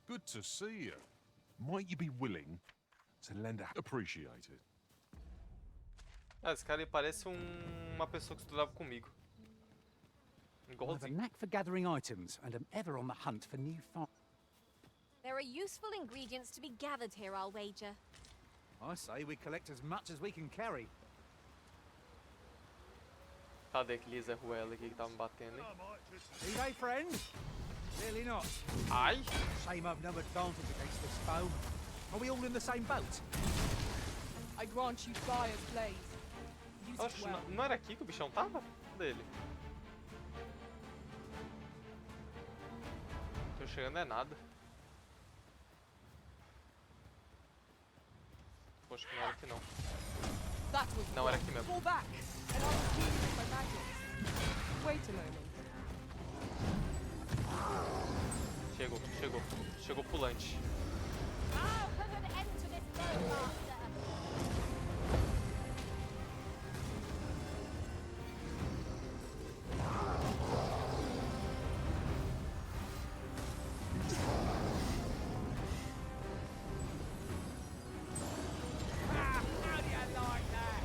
Good to see you. Might you be willing to lend a appreciate it? Ah, esse cara ele parece uma pessoa que estudava comigo. I have a Igualzinho. knack for gathering items, and am ever on the hunt for new finds. There are useful ingredients to be gathered here, I'll wager. I say we collect as much as we can carry. Cadê aquele Zé Ruela aqui que tá me batendo, hein? Are they friends? Clearly not. Ai! Shame I've no advantage against this foe. Are we all in the same boat? I grant you fire's blaze. Use it Oxe, well. não era aqui que o bichão tava? Cadê ele? Tô chegando é nada. Poxa, que não era aqui não. That was Não, era aqui mesmo. Fall back, and I will heal you with my magic. Wait a moment. Chegou, chegou. Chegou pulante. I'll put an end to this burn, How do you like that?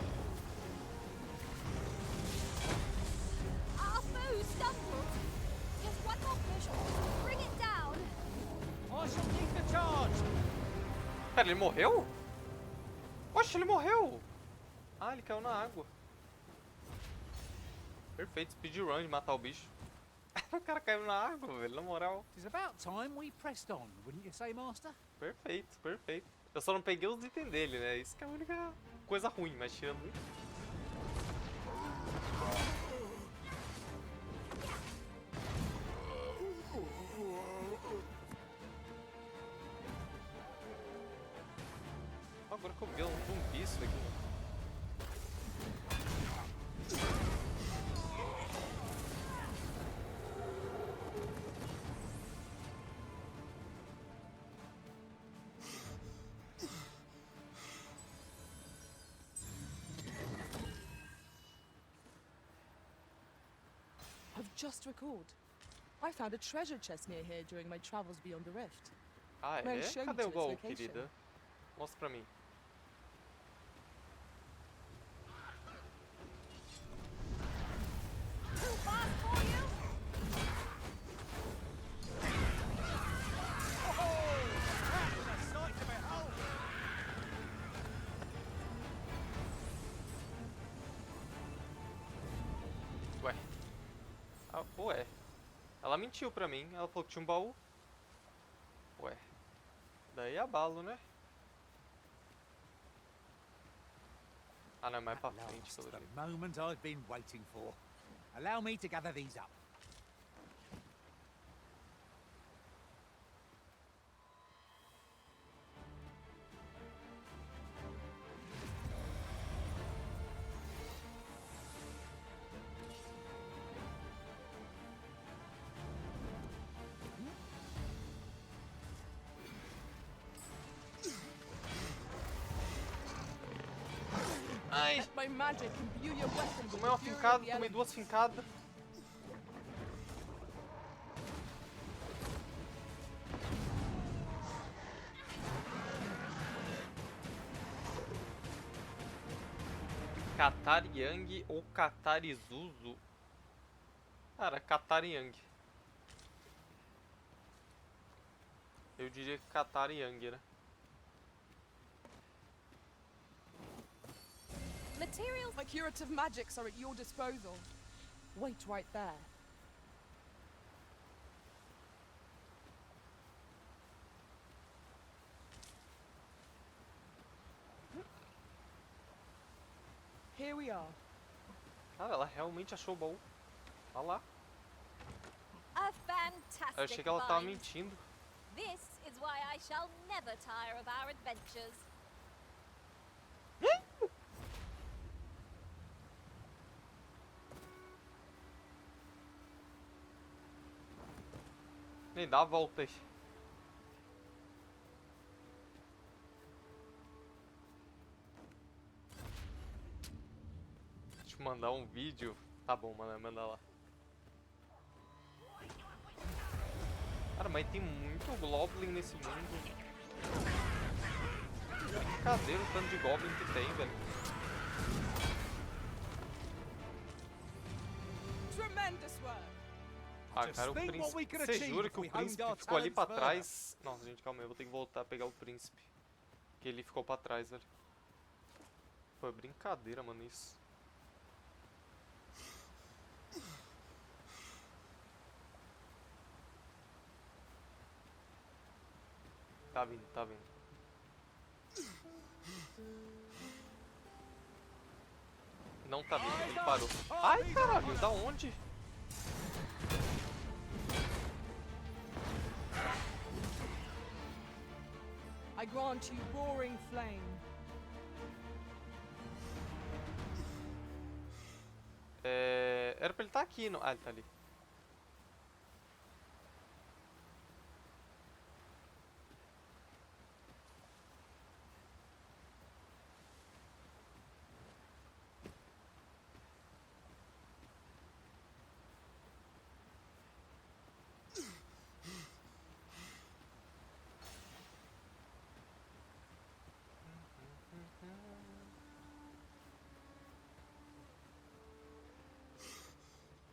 Our foe stumbled. Just one more push. Bring it down. I shall lead the charge. Pera, ele morreu? Oxe, ele morreu! Ah, ele caiu na água. Perfeito, speedrun de matar o bicho. O cara caiu na água, velho, na moral. It's about time we pressed on, wouldn't you say, Master? Perfeito, perfeito. Eu só não peguei os itens dele, né? Isso que é a única coisa ruim, mas tirando isso. Agora que eu vi um zumbi isso aqui. I've just recalled. I found a treasure chest near here during my travels beyond the rift. Ah, May I é? show you Cadê to o its gol, location? querida? Mostra pra mim. Too fast for you? A sight to behold. Ué. Ah, ué. Ela mentiu pra mim. Ela falou que tinha um baú. Ué. Daí abalo, né? Ah, não, é mais pra At frente, last, pelo the jeito. moment I've been waiting for. Allow me to gather these up. Ai! Let my magic imbue your weapon with Tomei uma the fury of fincada, the tomei duas elements. fincadas. Katariang ou Katarizuzu? Cara, Katariang. Eu diria que Katariang, né? Materials. My curative magics are at your disposal. Wait right there. Here we are. Cara, ela realmente achou o baú. Olha lá. A fantastic Eu achei que ela tava find. mentindo. This is why I shall never tire of our adventures. Nem dá a volta aí. Deixa eu mandar um vídeo. Tá bom, mano, manda lá. Cara, mas tem muito Goblin nesse mundo. Brincadeira o tanto de Goblin que tem, velho. Tremendous work. Ah, cara, o príncipe. Você jura que o príncipe ficou ali pra trás? Nossa, gente, calma aí. Eu vou ter que voltar a pegar o príncipe. Que ele ficou pra trás, velho. Pô, é brincadeira, mano, isso. Tá vindo, tá vindo. Não tá vindo, ele parou. Ai, caralho, da onde? I grant you roaring flame. Era pra ele estar aqui, não? Ah, ele tá ali.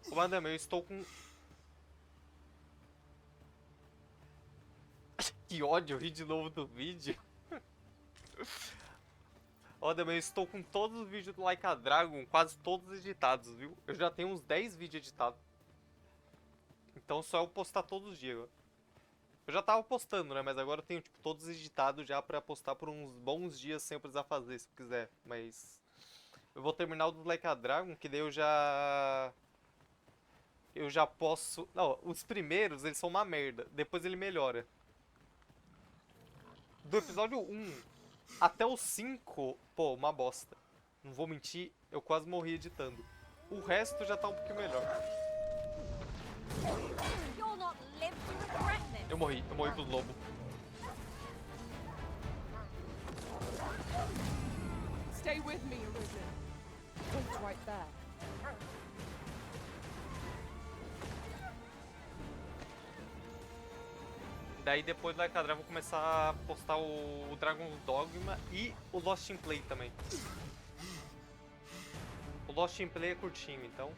Comandante, eu estou com... Que ódio, eu ri de novo do vídeo. Olha, eu estou com todos os vídeos do Like a Dragon, quase todos editados, viu? Eu já tenho uns 10 vídeos editados. Então só eu postar todos os dias. Eu já tava postando, né? Mas agora eu tenho, tipo, todos editados já pra postar por uns bons dias sem eu precisar fazer, se eu quiser. Mas... eu vou terminar o do Like a Dragon, que daí eu já posso... Não, os primeiros, eles são uma merda. Depois ele melhora. Do episódio 1 até o 5, pô, uma bosta. Não vou mentir, eu quase morri editando. O resto já tá um pouquinho melhor. You'll not live to regret this. Eu morri pro lobo. Stay with me, Arisen. Wait right there. Daí depois do Like a Dragon vou começar a postar o Dragon's Dogma e o Lost in Play também. O Lost in Play é curtinho, então.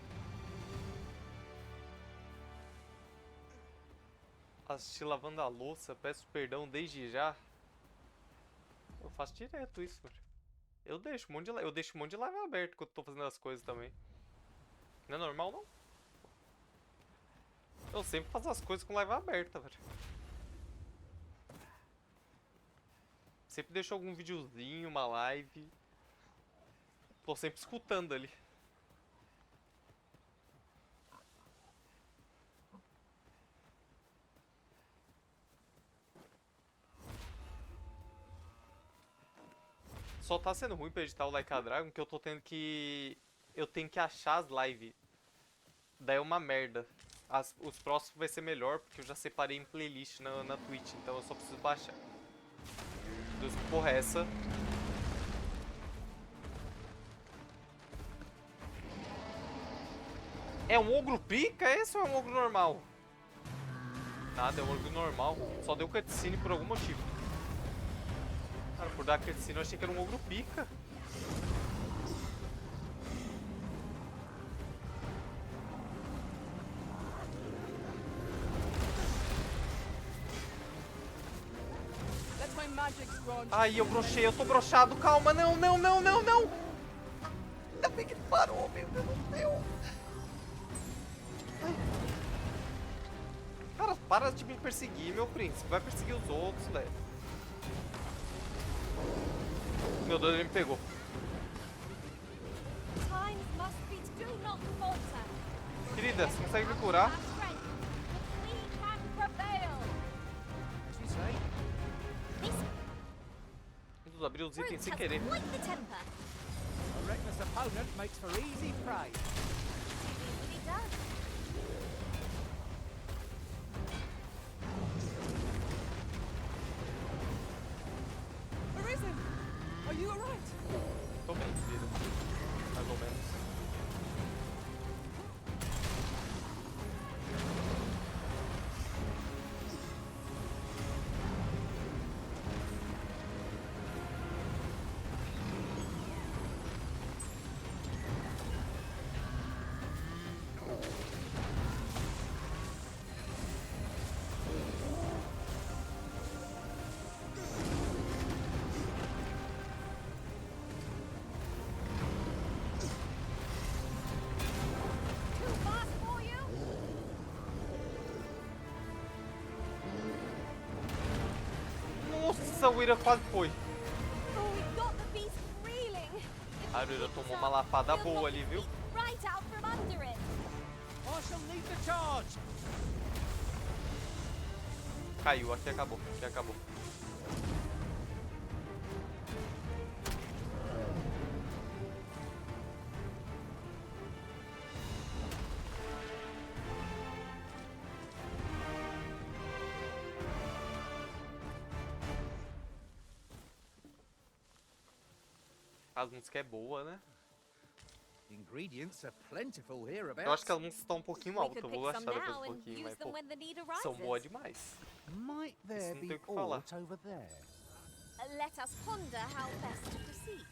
Assistir lavando a louça, peço perdão desde já. Eu faço direto isso, velho. Eu deixo um monte de live aberto quando eu tô fazendo as coisas também. Não é normal, não? Eu sempre faço as coisas com live aberta, velho. Sempre deixo algum videozinho, uma live. Tô sempre escutando ali. Só tá sendo ruim pra editar o Like a Dragon, que eu tô tendo que... eu tenho que achar as lives. Daí é uma merda. Os próximos vai ser melhor, porque eu já separei em playlist na Twitch, então eu só preciso baixar. Deus, que porra é essa? É um ogro pica esse ou é um ogro normal? Nada, é um ogro normal. Só deu cutscene por algum motivo. Cara, por dar cutscene eu achei que era um ogro pica. Let my magic grant. Ai, eu brochei, eu tô brochado, calma, não, não, não, não, não! Ainda bem que parou, meu Deus do céu! Ai. Cara, para de me perseguir, meu príncipe, vai perseguir os outros, velho. Meu Deus, ele me pegou. Times must be do not falter. Querida, você consegue me curar? Our strength, but we can prevail. As you say? This Preciso abrir os fruit itens sem has querer. quite the temper. I reckon this opponent makes for easy prey. He does. Arisen! Are you alright? Tô bem, querida. Mais ou menos. Nossa, o Ira quase foi. Oh, we've got the beast reeling. If A we Ira keep tomou this uma up, lapada we'll boa knock ali, the viu? beast right out from under it. I shall lead the charge. Caiu, aqui acabou, aqui acabou. A música é boa, né? Ingredients are plentiful hereabouts. Eu acho que as músicas estão um pouquinho We altas, could eu pick vou some achar depois now um and pouquinho, use mas them pô, when the need são boas arises. demais. Might there Isso não tem be o que falar. aught over there? Let us ponder how best to proceed.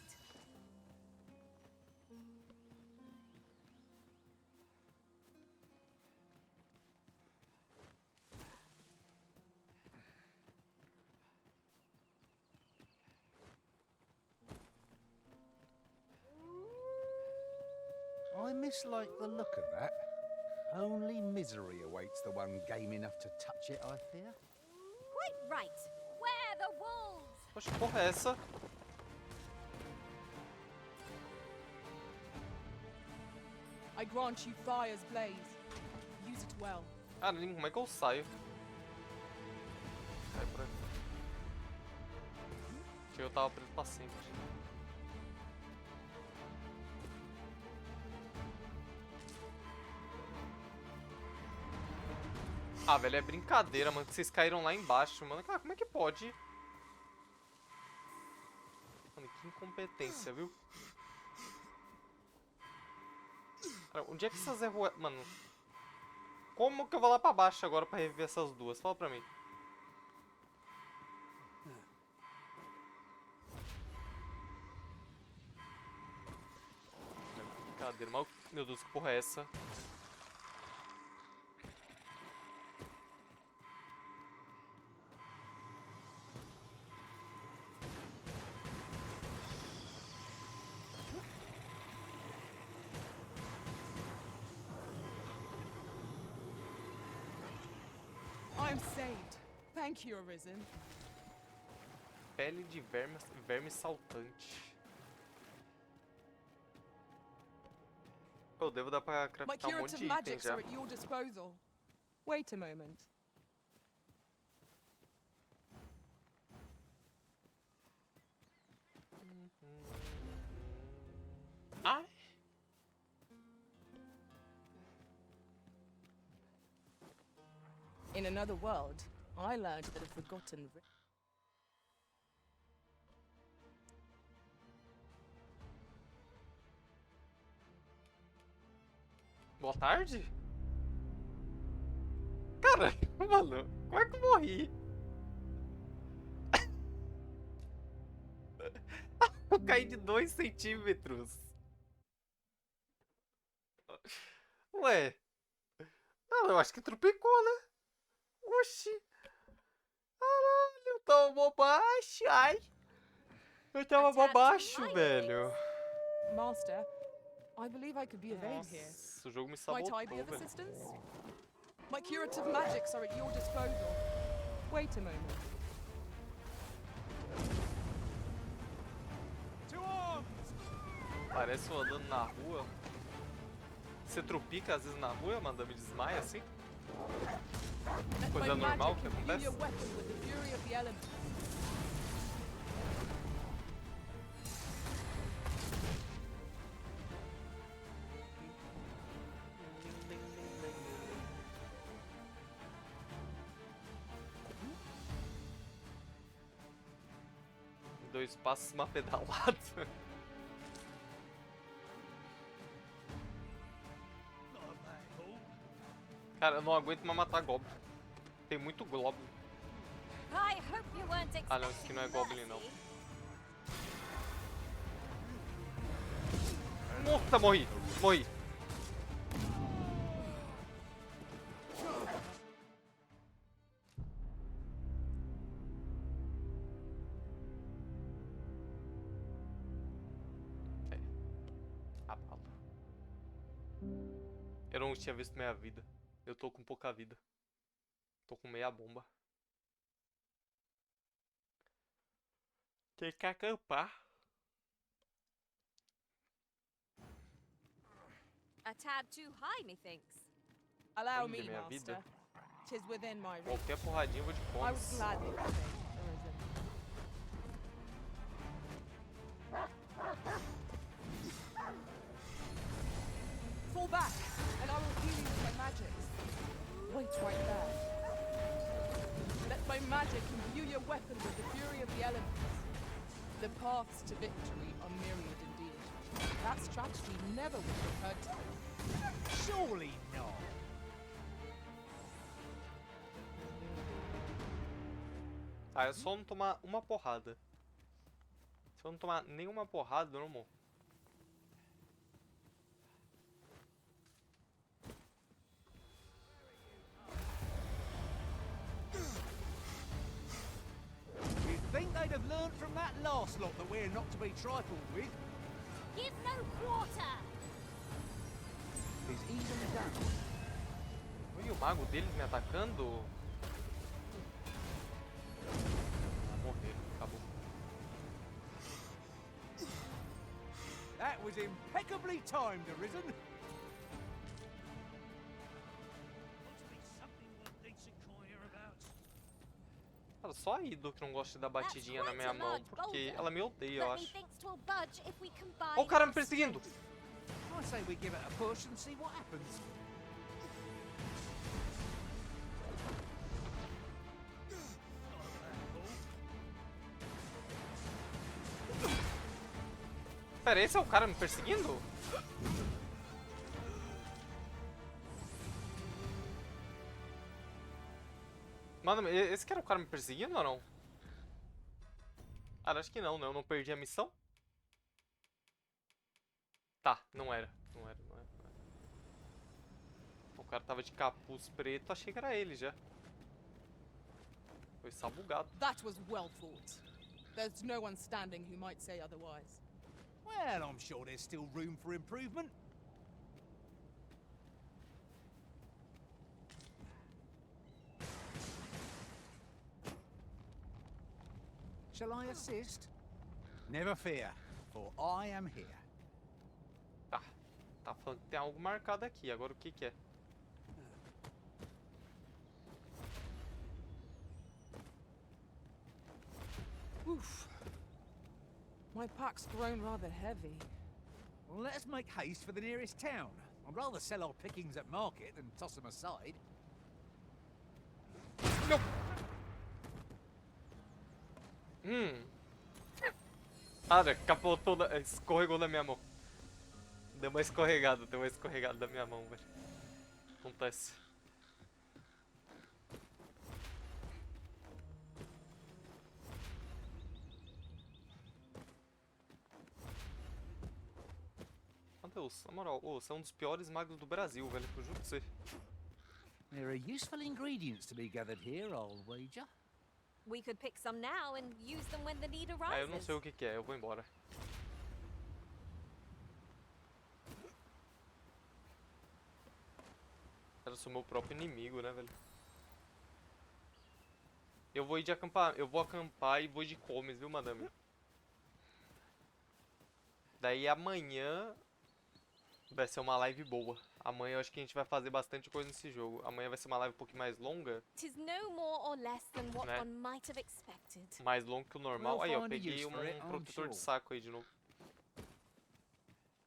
I mislike the look of that. Only misery awaits the one game enough to touch it, I fear. Quite right. Where the wolves? Poxa, que porra é essa? I grant you fire's blaze. Use it well. Caralho, como é que eu saio? Sai por aqui. Achei que eu tava preso pra sempre. Ah, velho, é brincadeira, mano, que vocês caíram lá embaixo, mano. Cara, como é que pode? Mano, que incompetência, viu? Cara, onde é que essas erros... Mano, como que eu vou lá pra baixo agora pra reviver essas duas? Fala pra mim. Brincadeira, mas... Meu Deus, que porra é essa? I am saved. Thank you, Arisen. Pele de verme saltante. Eu devo dar pra My craftar um monte curative de item magics já. are at your disposal. Wait a moment. Ai! In another world, I learned that a forgotten... Boa tarde? Cara, mano, como é que eu morri? Eu caí de 2 centímetros. Ué. Não, eu acho que trupicou, né? Oxi. Caralho, eu tava mó baixo, ai. Eu tava mó baixo, velho. Master, I believe I could be of aid here. Nossa, o jogo me Might sabotou, I be of velho. assistance? My curative magics are at your disposal. Wait a moment. To arms! Parece eu andando na rua. Você trupica às vezes na rua, manda me desmaia assim? Let Coisa my normal magic que imbue acontece? your weapon with the fury of the elements. Dois passos, uma pedalada. Cara, eu não aguento mais matar Goblin. Tem muito Goblin. I hope you weren't Ah, não, isso aqui não é expecting Goblin, não. mercy. Nossa, morri! Morri! Abalo. Eu não tinha visto meia vida. Eu tô com pouca vida. Tô com meia bomba. Tem que acampar. A tad too high, methinks. Allow Olha me, minha master. vida. 'Tis within my reach. Qualquer porradinha eu vou de I would comes. gladly obey, Arisen. Fall back, and I will heal you with my magics. Wait right there. Let my magic imbue your weapon with the fury of the elements. The paths to victory are myriad indeed. That strategy never would have occurred to me. Surely not. Tá, é só não tomar uma porrada. Se eu não tomar nenhuma porrada, eu não morro. You'd think they'd have learned from that last lot that we're not to be trifled with. Give no quarter! It's easily done. Ui, o mago deles me atacando? Ah, morreram, acabou. That was impeccably timed, Arisen. Cara, só a Ido que não gosta de dar batidinha na minha mão, porque ela me odeia, eu But acho. methinks 'twill budge if we combine. Ó o cara our me perseguindo! strength. I say we give it a push and see what happens. Pera, esse é o cara me perseguindo? Mano, esse que era o cara me perseguindo ou não? Cara, acho que não, né? Eu não perdi a missão? Tá, não era. Não era. O cara tava de capuz preto, achei que era ele já. Foi só bugado. That was well fought. There's no one standing who might say otherwise. Well, I'm sure there's still room for improvement. Shall I assist? Never fear, for I am here. Tá falando que tem algo marcado aqui. Agora o que que é? Oof. My pack's grown rather heavy. Well, let us make haste for the nearest town. I'd rather sell our pickings at market than toss them aside. Não! Cara, capotou, escorregou na minha mão. Deu uma escorregada da minha mão, velho. Acontece. Meu Deus, na moral, você é um dos piores magos do Brasil, velho. Eu juro pra você. There are useful ingredients to be gathered here, I'll wager. We could pick some now and use them when the need arises. Ah, eu não sei o que que é, eu vou embora. Eu sou meu próprio inimigo, né, velho? Eu vou ir de acampar, eu vou acampar e vou de comes, viu, madame? Daí amanhã vai ser uma live boa. Amanhã eu acho que a gente vai fazer bastante coisa nesse jogo. Amanhã vai ser uma live um pouquinho mais longa. 'Tis no more or less than what Né? one might have expected. Mais longo que o normal. We'll Aí, ó, find a peguei use for it, um I'm protetor de sure. saco aí de novo.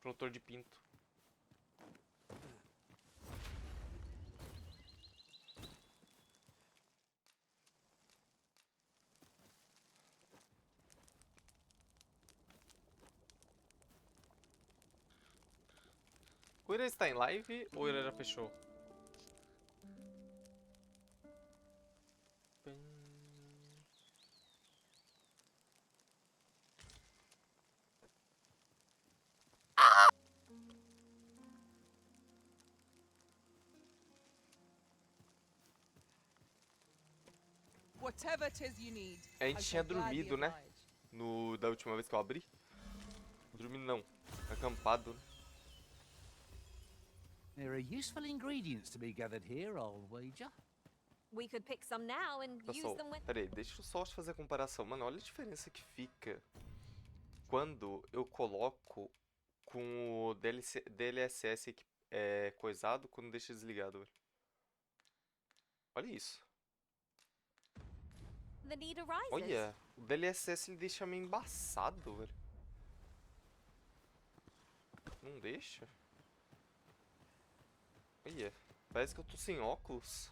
Protetor de pinto. O Ira está em live ou o Ira já fechou? Whatever 'tis you need. A I gente shall tinha gladly dormido, né? oblige. Da última vez que eu abri. Dormindo não. Acampado, né? There are useful ingredients to be gathered here, I'll wager. We could pick some now and use Pessoal, them when. peraí, deixa eu só fazer a comparação. Mano, olha a diferença que fica quando eu coloco com o DLSS coisado quando deixa desligado, velho. Olha isso. The need arises. Olha, o DLSS ele deixa meio embaçado, velho. Não deixa? Olha, parece que eu tô sem óculos.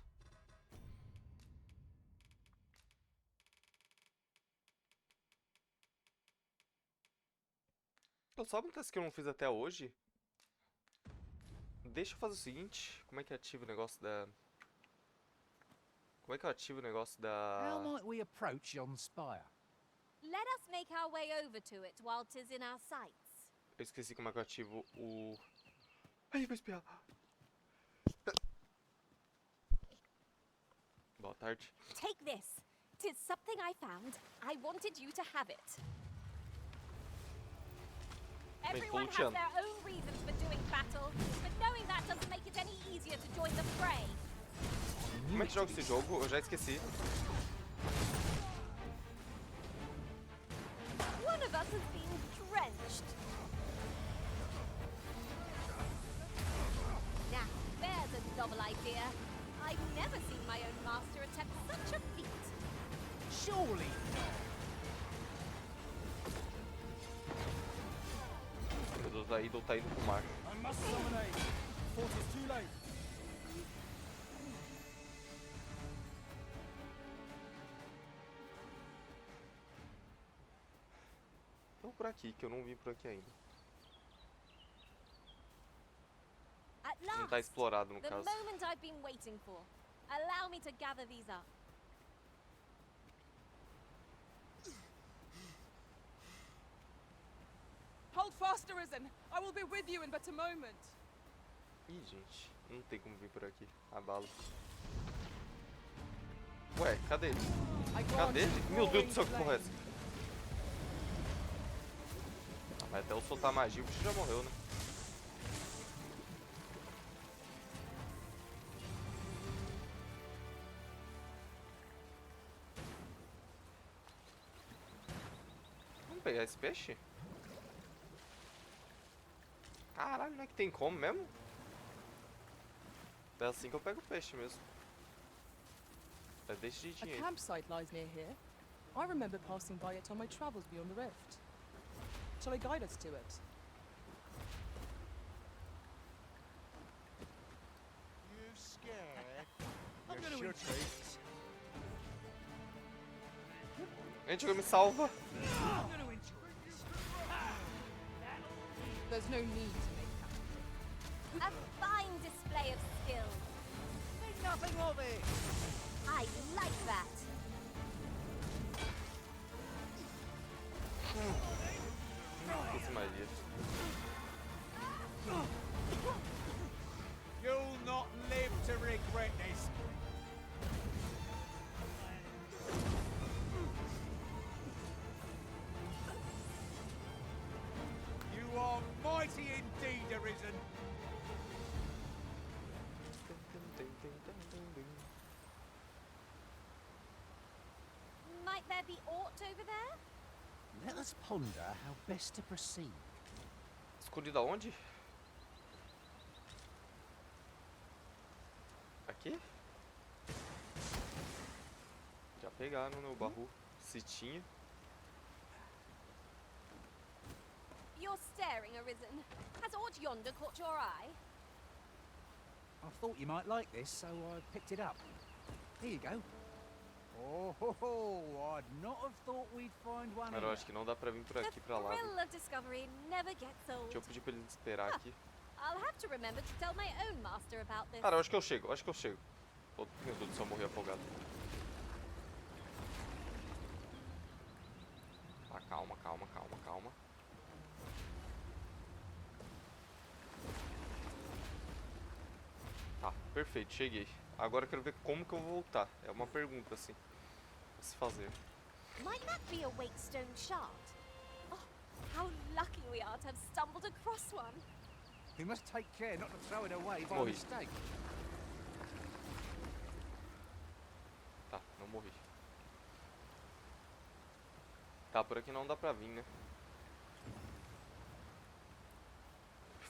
Então, sabe um teste que eu não fiz até hoje? Deixa eu fazer o seguinte. Como é que ativa o negócio da... Como é que eu ativo o negócio How da... might we approach yon spire? Let us make our way over to it while 'tis in our sights. Eu esqueci como é que eu ativo o... Ai, vou espiar. Boa tarde. Take this. 'Tis something I found. I wanted you to have it. Everyone has Pulchan. their own reasons for doing battle, but knowing that doesn't make it any easier to join the fray. Como é que joga esse jogo? Eu já esqueci. One of us has been drenched. Now, there's a novel idea. I've never seen my own master attempt such a feat. Surely Meu Deus, a Idol tá indo pro mar. I must summon aid. Thought it's too late. Vamos por aqui, que eu não vim por aqui ainda. At Não tá last, explorado, no the caso. moment I've been waiting for. Allow me to gather these up. Hold fast, Arisen. I will be with you in but a moment. Ih, gente, não tem como vir por aqui. A bala. Ué, cadê ele? I grant Cadê ele? you Meu Deus do céu, glowing que porra é essa? flame. Ah, mas até eu soltar magia, o bicho já morreu, né? Vamos pegar esse peixe? Caralho, não é que tem como mesmo? É assim que eu pego o peixe mesmo. É desse A jeitinho aí. campsite lies near here. I remember passing by it on my travels beyond the rift. Shall I guide us to it? you scared? I'm You gonna should intrude. be. Gente, alguém me salva! I'm gonna intrude. There's no need to make camp. A fine display of skill. Think nothing of it. I like that. Esse magia. You'll not live to regret this. You are mighty indeed, Arisen. Might there be aught over there? Let us ponder how best to proceed. Escondido aonde? Aqui? Já pegaram, né, o baú. Se tinha. You're staring, Arisen. Has aught yonder caught your eye? I thought you might like this, so I picked it up. Here you go. Oh, ho, ho, I'd not have thought we'd find one Cara, eu here. acho que não dá pra vir por The aqui pra lá. Viu? thrill of discovery never gets old. Deixa eu pedir pra ele esperar aqui. I'll have to remember to tell my own master about this. Cara, eu acho que eu chego, acho que eu chego. Oh, meu Deus do céu, eu morri afogado. Tá, calma, calma, calma, calma. Tá, perfeito, cheguei. Agora eu quero ver como que eu vou voltar. É uma pergunta, assim, a se fazer. Might that be a Wakestone shard? Oh, how lucky we are to have stumbled across one. We must take care not to throw it away by Morri. mistake. morri. Tá, por aqui não dá pra vir, né?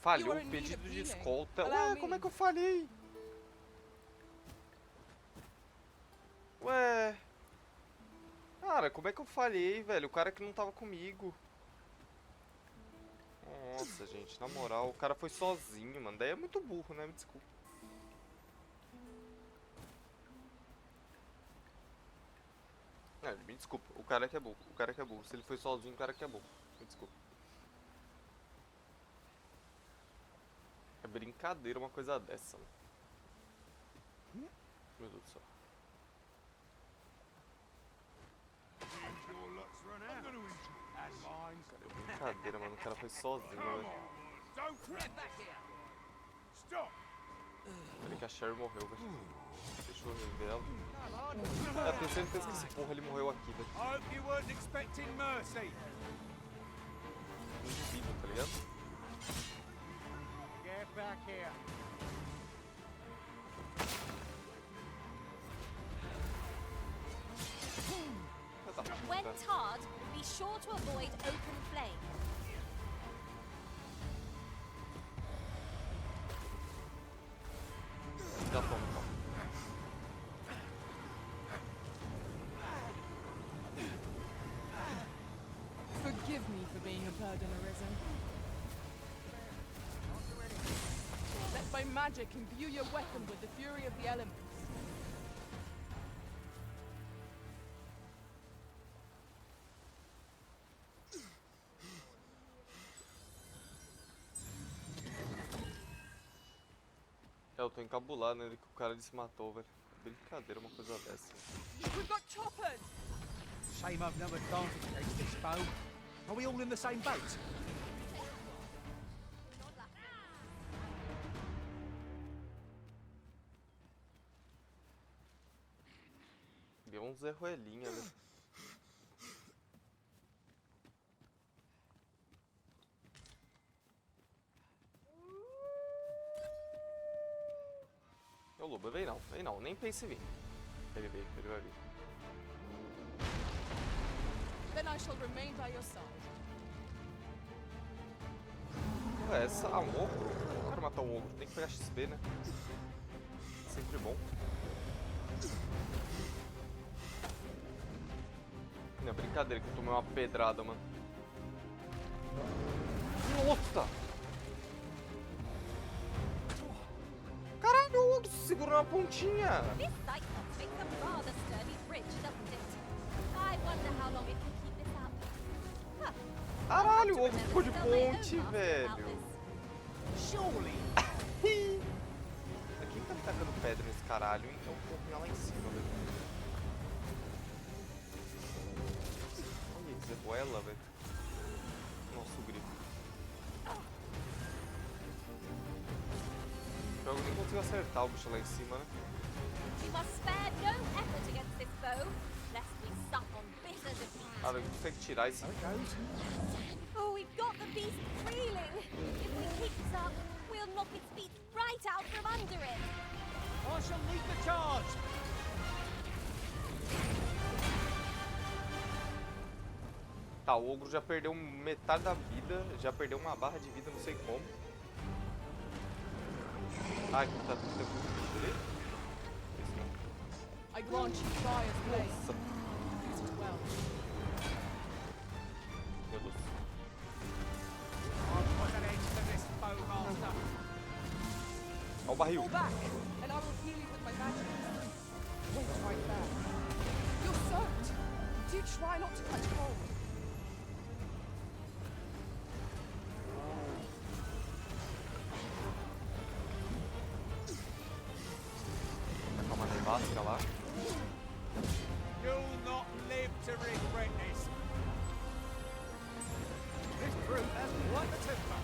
Falhou o pedido de escolta. Ué, como é que eu falhei? Ué... Cara, como é que eu falhei, velho? O cara que não tava comigo. Nossa, gente, na moral, o cara foi sozinho, mano. Daí é muito burro, né? Me desculpa. Me desculpa, o cara que é burro. O cara que é burro. Se ele foi sozinho, o cara que é burro. Me desculpa. É brincadeira uma coisa dessa, mano. Meu Deus do céu. Cara, é brincadeira, mano. O cara foi sozinho, velho. Peraí que a Sherry morreu, velho. Deixa eu rever ela. Eu tenho certeza que esse porra ele morreu aqui, velho. Não duvido, tá ligado? When tarred, be sure to avoid open flame. Já toma, então. Forgive me for being a burden arisen. Let my magic imbue your weapon with the fury of the elements. Eu tô encabulado, né? Que o cara se matou, velho. Brincadeira uma coisa dessa. We've got choppers! Shame I've no advantage against this foe. Are we all in the same boat? Deu um Zé Ruelinha, né? Ô Lobo, vem não, nem pense em vir. Ele veio, ele vai vir. Then I shall remain by your side. Ué, essa... Ah, um ogro? Eu quero matar um ogro, tem que pegar XP, né? Sempre bom. Não é brincadeira que eu tomei uma pedrada, mano. Nossa! Caralho, o ogro segurou na pontinha! This sight box makes a rather sturdy bridge, doesn't it? I wonder how long it can keep this up. Huh. Caralho, o ogro ficou de ponte, velho. Surely. Quem tá me tacando pedra nesse caralho, hein? Então vou lá em cima, velho. Olha que zeboela, velho. Nossa, o grito. Eu nem consigo acertar o bicho lá em cima, né? We must spare no effort against this foe, lest we sup on bitter defeat. Ah, ele consegue tirar esse... Oh, we've got the beast reeling. If we keep this up, we'll knock its feet right out from under it. I shall lead the charge. Tá, o ogro já perdeu metade da vida, já perdeu uma barra de vida, não sei como. Ah, aqui tá tudo ali. I grant you fire's blade. Nossa, Use it well. meu Deus. I'll put an end to this foe, master. Olha o barril. Fall back, and I will heal you with my magic. Wait right there. You're soaked. Do try not to catch cold. Calma, nevasca lá. You'll not live to regret this. This brute has quite a temper.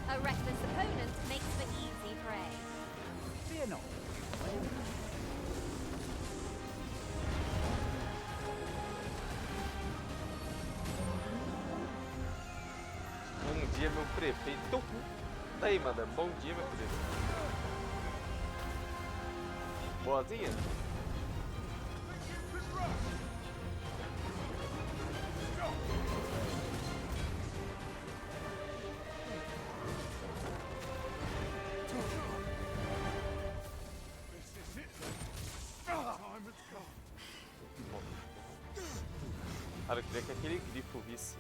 A reckless opponent makes for easy prey. Fear not. Bom dia, meu prefeito. Daí, madame. Bom dia, meu prefeito. Boazinha? Cara, eu queria que aquele grifo viesse.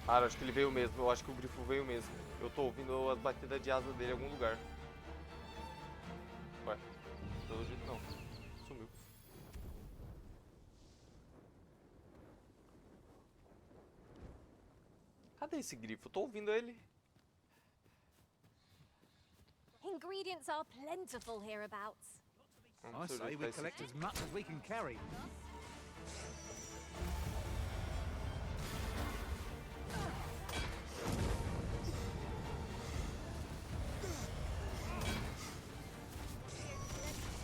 Cara, acho que ele veio mesmo. Eu acho que o grifo veio mesmo. Eu tô ouvindo as batidas de asa dele em algum lugar. Ué, pelo jeito não. Sumiu. Cadê esse grifo? Eu tô ouvindo ele. Ingredients are plentiful hereabouts. Não I sei say onde we tá esse collect aqui. as much as we can carry.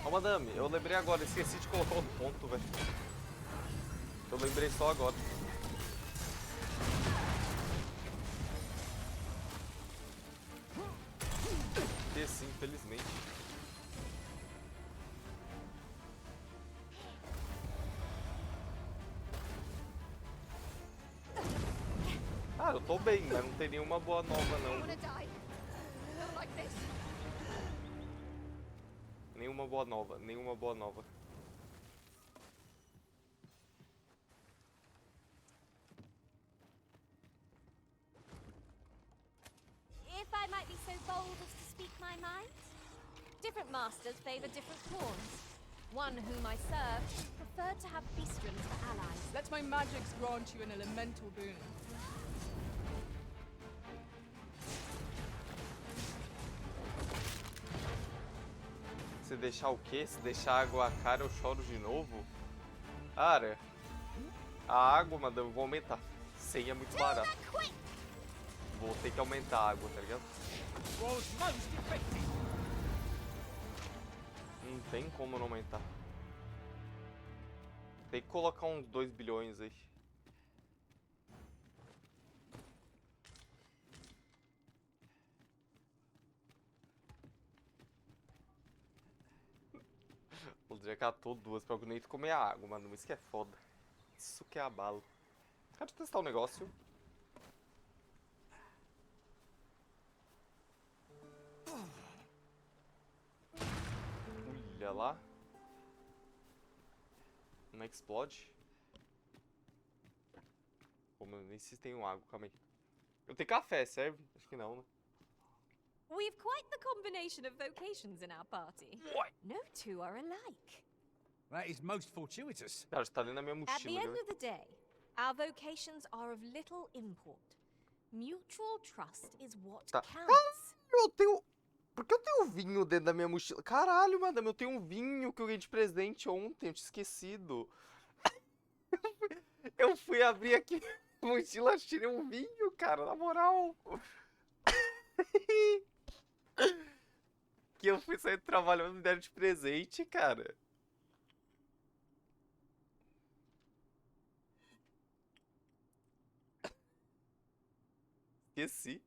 Ó, madame, eu lembrei agora, esqueci de colocar o ponto, velho. Eu lembrei só agora. Esqueci, infelizmente. Ah, eu tô bem, mas não tem nenhuma boa nova, I não. wanna die. Not like this. Nenhuma boa nova, nenhuma boa nova. If I might be so bold as to speak my mind, different masters favor different pawns. One whom I served preferred to have beastrons for allies. Let my magics grant you an elemental boon. Se deixar o quê? Se deixar a água a cara, eu choro de novo? Cara, a água, madame, eu vou aumentar. 100 é muito barato. Quick! Vou ter que aumentar a água, tá ligado? Was most effective. Não tem como não aumentar. Tem que colocar uns 2 bilhões aí. Vou catou 2 pra Gunito comer a água, mano. Isso que é foda. Isso que é abalo. Deixa eu testar um negócio. Olha lá. Não explode. Pô, mano, nem sei se tem água, calma aí. Eu tenho café, serve? Acho que não, né? We've quite the combination of vocations in our party. What? No two are alike. That is most fortuitous. Cara, está dentro da minha At the mochila. end Né? of the day, our vocations are of little import. Mutual trust is what Tá. counts. Eu tenho... Por que eu tenho vinho dentro da minha mochila? Caralho, madame, eu tenho um vinho que eu ganhei de presente ontem, eu tinha esquecido. Eu fui abrir aqui a mochila, tirei um vinho, cara, na moral. Que eu fui sair do trabalho e me deram de presente, cara. Esqueci.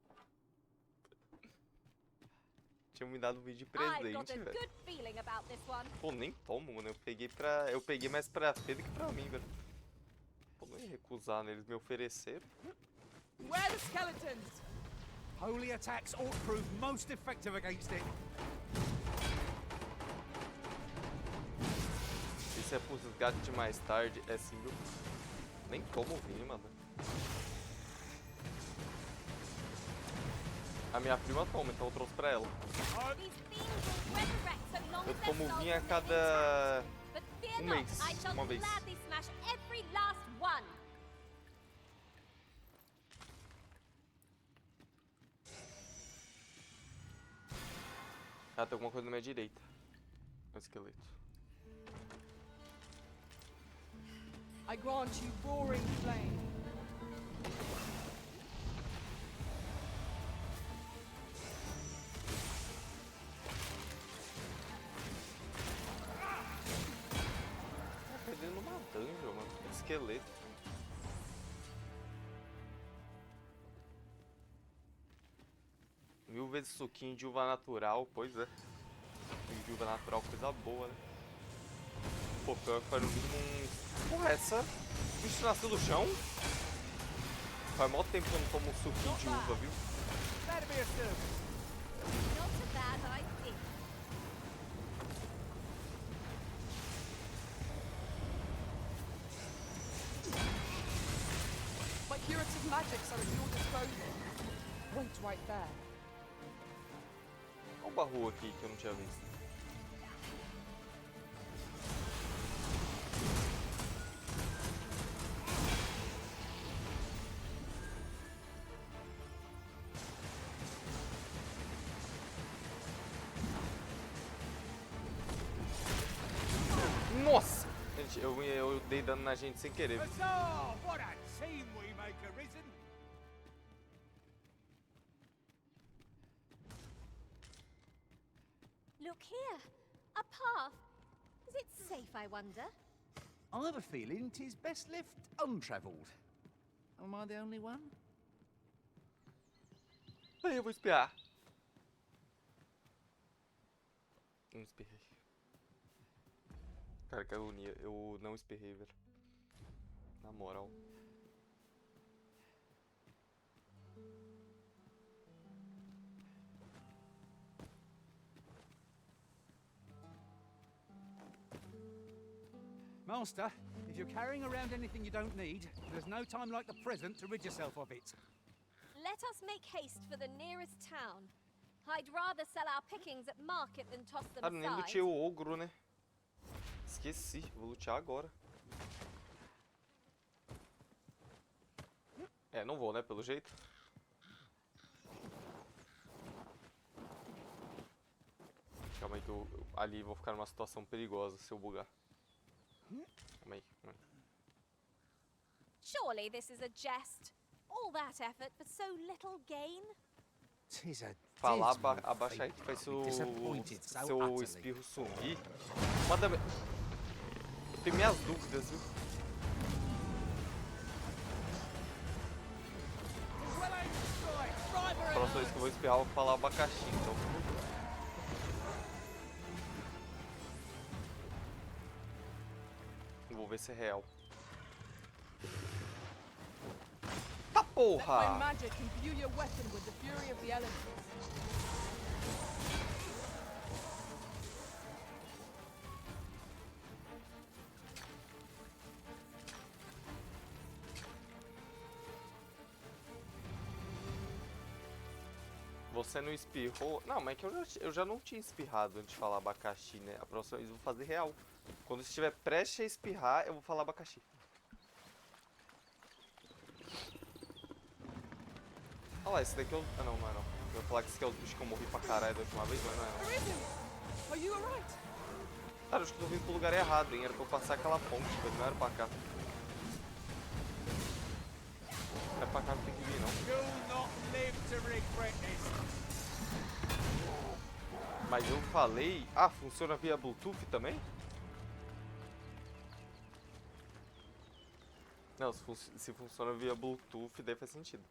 Tinha me dado um vídeo de I've got presente, a velho. good feeling about this one. Pô, nem tomo, mano. Eu peguei mais pra Fê do que pra mim, velho. Pô, não ia recusar, né? Eles me ofereceram. Where are the skeletons? Holy attacks ought prove most effective against it. Isso é pros gatos de mais tarde. É sim, viu? Nem tomo vinho, mano. A minha prima toma, então eu trouxe pra ela. These fiends will resurrect so long Eu as their tomo souls vinho a remain cada... intact. But fear not, mês, I shall uma vez. gladly smash every last one. Ah, tem alguma coisa na minha direita. Um esqueleto. I grant you roaring flame. Tá perdendo uma dungeon, mano. Esqueleto. Mil vezes suquinho de uva natural, pois é. Suquinho de uva natural, coisa boa, né? Pô, pior que faz no mínimo um... Porra, essa... O bicho nasceu do chão? Faz mó tempo que eu não tomo um suquinho de uva, viu? That'd be a service. Not a bad idea. right there. Olha o baú aqui que eu não tinha visto. Nossa! Gente, eu dei dano na gente sem querer. Huzzah! What a team we make, Arisen! Look here. A path. Is it safe, I wonder? I have a feeling 'tis best left untravelled. Am I the only one? Aí eu vou espiar. Não espirrei. Cara, que agonia. Eu não espirrei, velho. Na moral. Master, if you're carrying around anything you don't need, there's no time like the present to rid yourself of it. Let us make haste for the nearest town. I'd rather sell our pickings at market than toss them Ah, nem aside. lutei o ogro, né? Esqueci. Vou lutear agora. É, não vou, né? Pelo jeito. Calma aí que eu ali vou ficar numa situação perigosa se eu bugar. Calma aí. Calma aí. Surely this is a jest. All that effort for so little gain? 'Tis a Falar, dismal abaixar aí fate que faz to be disappointed so seu utterly. espirro sumir. Manda... Eu tenho minhas dúvidas, viu? A próxima vez que eu vou espirrar, eu vou falar abacaxi, então. Vou ver se é real. Tá Let my porra! magic imbue your weapon with the fury of the elements. Você não espirrou. Não, mas é que eu já não tinha espirrado antes de falar abacaxi, né? A próxima vez eu vou fazer real. Quando estiver prestes a espirrar, eu vou falar abacaxi. Olha lá, esse daqui é o... Ah, não, não é não. Eu ia falar que esse aqui é os bichos que eu morri pra caralho da última vez, mas não é não. Arisen! Are you alright? Cara, acho que eu tô vindo pro lugar errado, hein? Era pra eu passar aquela ponte, mas não era pra cá. Não é pra cá, não tem que vir, não. You'll not live to regret this. Mas eu falei... Ah, funciona via Bluetooth também? Não, se funciona via Bluetooth, daí faz sentido.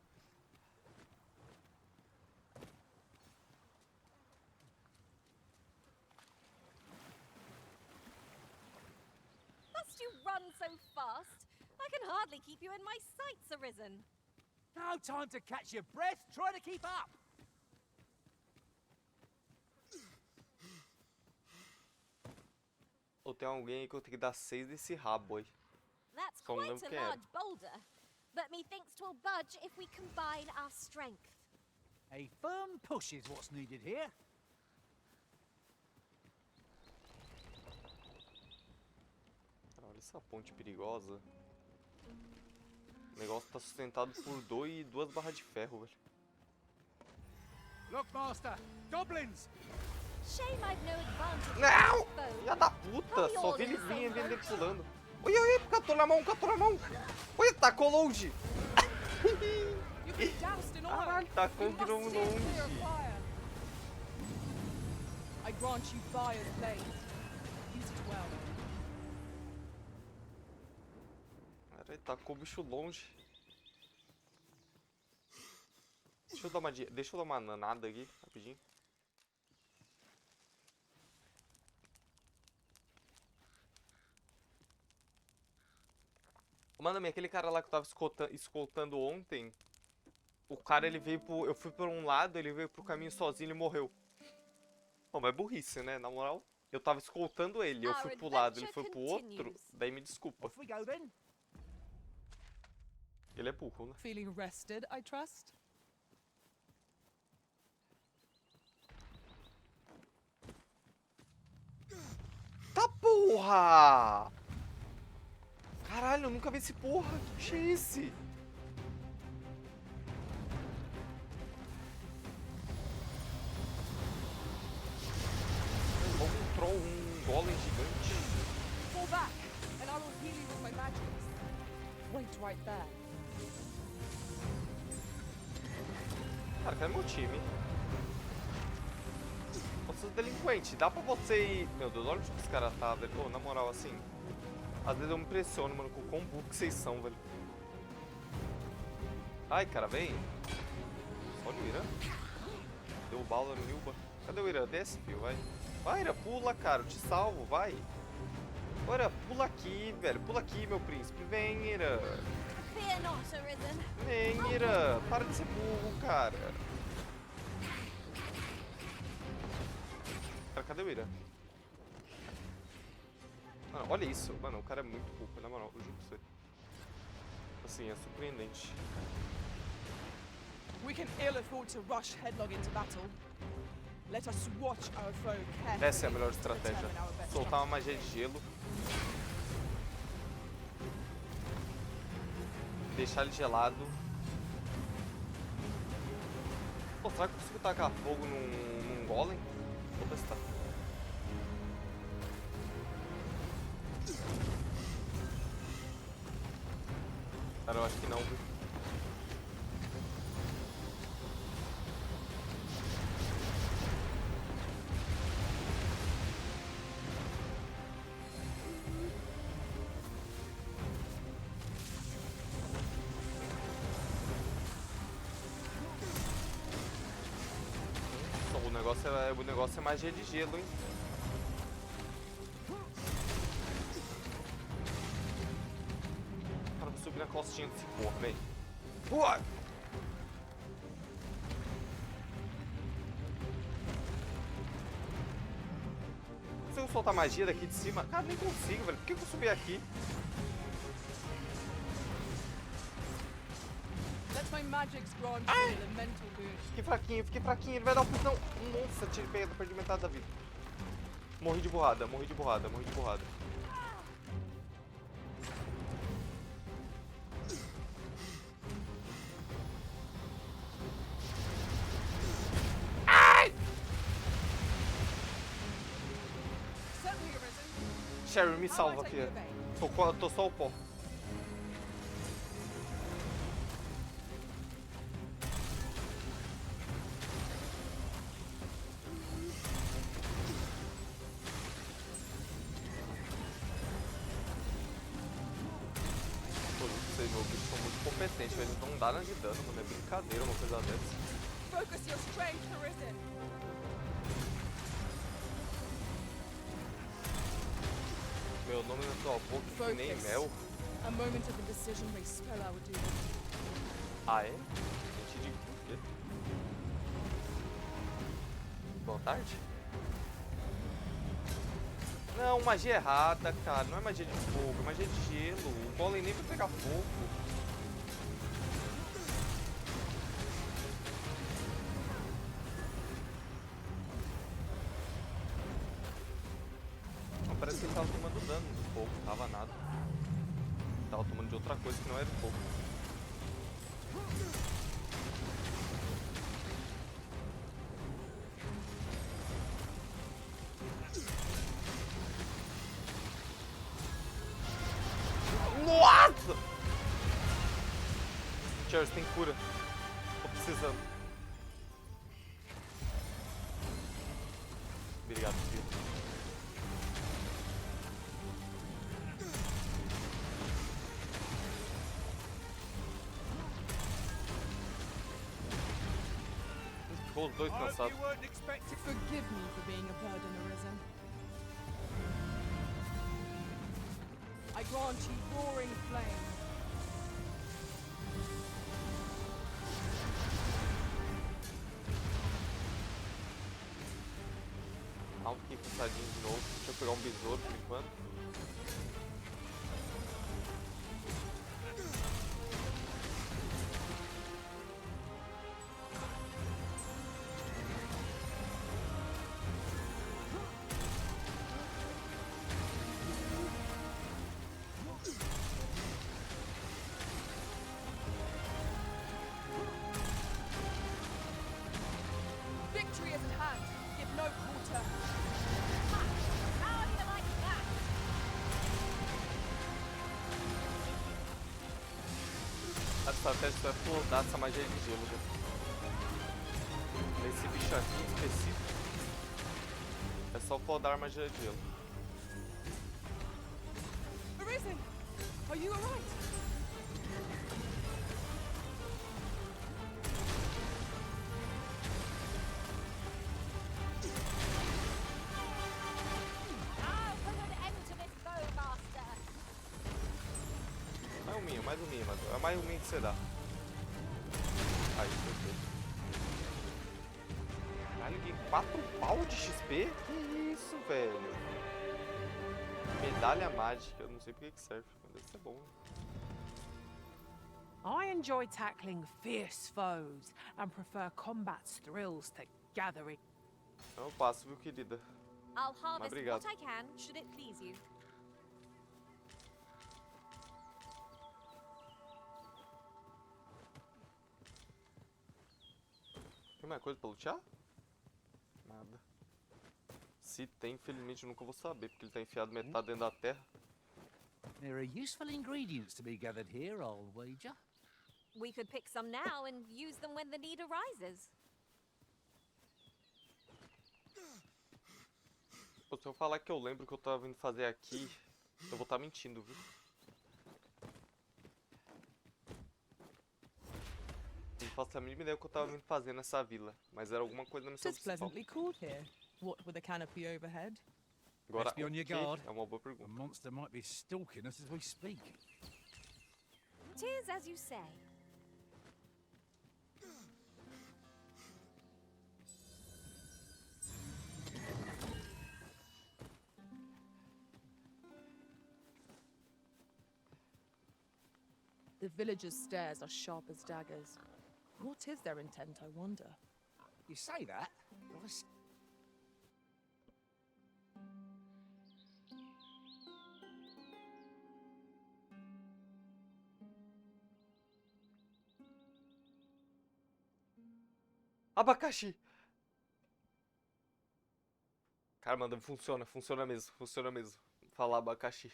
Must you run so fast? I can hardly keep you in my sights, Arisen. No time to catch your breath. Try to keep up. Ou tem alguém aí que eu tenho que dar 6 desse rabo aí. That's Só não quite lembro a quem era. large boulder, but methinks 'twill budge if we combine our strength. A firm push is what's needed here. Olha essa ponte perigosa. O negócio tá sustentado por duas barras de ferro, velho. Look, Master. Goblins. Shame I've no advantage. Não! against foes. Filha da puta! Só vi ele vir e vendo ele pulando. Oi, oi, catou na mão, catou na mão! Oi, tacou longe! You've been doused in oil. Caralho, tacou You de novo must steer clear of longe. fire. I grant you fire's blade. Use it well. Caralho, tacou o bicho longe. Deixa eu dar uma nanada aqui, rapidinho. Mano, aquele cara lá que eu tava escoltando ontem, o cara ele veio pro... Eu fui por um lado, ele veio pro caminho sozinho e morreu. Pô, mas é burrice, né? Na moral, eu tava escoltando ele, eu fui pro lado, ele foi pro outro, daí me desculpa. Off we go then. Ele é burro, né? Feeling rested, I trust? Porra! Caralho, eu nunca vi esse porra. Que bicho é esse? Um troll, um golem gigante. Fall back, and I will heal you with my magics. Wait right there. Cara, cadê meu time? Vocês delinquentes, dá pra você ir... Meu Deus, olha onde que esse cara tá, velho. Pô, na moral, assim... Às vezes eu me impressiono, mano, com o quão burro que vocês são, velho. Ai, cara, vem. Olha o Irã. Deu bala no Nilba. Cadê o Irã? Desce, filho, vai. Vai, Irã, pula, cara, eu te salvo, vai. Ô, Irã, pula aqui, velho. Pula aqui, meu príncipe. Vem, Irã. Fear not, Arisen. Vem, Irã. Para de ser burro, cara. Cara, cadê o Irã? Mano, olha isso. Mano, o cara é muito burro, na moral, eu juro pra você. Assim, é surpreendente. We can ill afford to rush headlong into battle. Let us watch our foe carefully. Essa é a melhor to estratégia. determine our best Soltar uma magia de gelo. Deixar ele gelado. Pô, será que eu consigo tacar fogo num golem? Vou testar. Cara, eu acho que não, viu? O negócio é magia de gelo, hein? Cara, vou subir na costinha desse porra, vem. Uai! Consigo soltar magia daqui de cima? Cara, nem consigo, velho. Por que eu subi aqui? Let my magics grant you an elemental boon. Fiquei fraquinho, ele vai dar um pisão. Nossa, tirei pegado, perdi metade da vida. Morri de burrada, morri de burrada, morri de burrada. Certainly, Arisen. Sherry, me How salva, might I filha. obey? Tô só o pó. Vocês, meu bicho, são muito competentes, eles não dão nada de dano, mano. É brincadeira uma coisa dessa. Focus your strength, Arisen. Meu nome na tua boca que nem Focus. mel. A moment of indecision may spell our doom. Ah, é? Gente de quê? Boa tarde? Não, magia errada, cara. Não é magia de fogo, é magia de gelo. O golem nem vai pegar fogo. Não, parece que ele tava tomando dano do fogo, não tava nada. Ele tava tomando de outra coisa que não era fogo. Nossa! Charles, tem cura. Tô precisando. Obrigado, filho. Ficou os dois cansados. You weren't expecting. Forgive me for being a burden, Arisen. I grant you roaring flame. Ah, fiquei cansadinho de novo. Deixa eu pegar um besouro por enquanto. estratégia só é flodar essa magia de gelo, já. Esse bicho aqui em específico é só flodar magia de gelo. Arisen! Are you alright? I'll put an end to this bow, Master. Mais um minho, mas é mais um minho que você dá. Aí, perfeito. Caralho, ganhei 4 pau de XP? Que isso, velho? Medalha mágica, eu não sei pra que serve, mas deve ser bom. I enjoy tackling fierce foes and prefer combat's thrills to gathering. Eu passo, viu, querida? I'll harvest obrigado. what I can, should it please you. Tem mais coisa pra lutear? Nada. Se tem, infelizmente eu nunca vou saber, porque ele tá enfiado metade dentro da terra. There are useful ingredients to be gathered here, I'll wager. We could pick some now and use them when the need arises. Pô, se eu falar que eu lembro o que eu tava vindo fazer aqui, eu vou estar mentindo, viu? Não faço a mínima ideia do que eu tava vindo fazer nessa vila, mas era alguma coisa na missão It's principal. pleasantly cool here. What with a canopy overhead? Agora, Best be on your o quê? guard. É uma boa A pergunta. monster might be stalking us as we speak. Tis as you say. The villagers' stares are sharp as daggers. What is their intent, I wonder? You say that? Well, Abacaxi! Cara, manda, funciona mesmo. Falar abacaxi.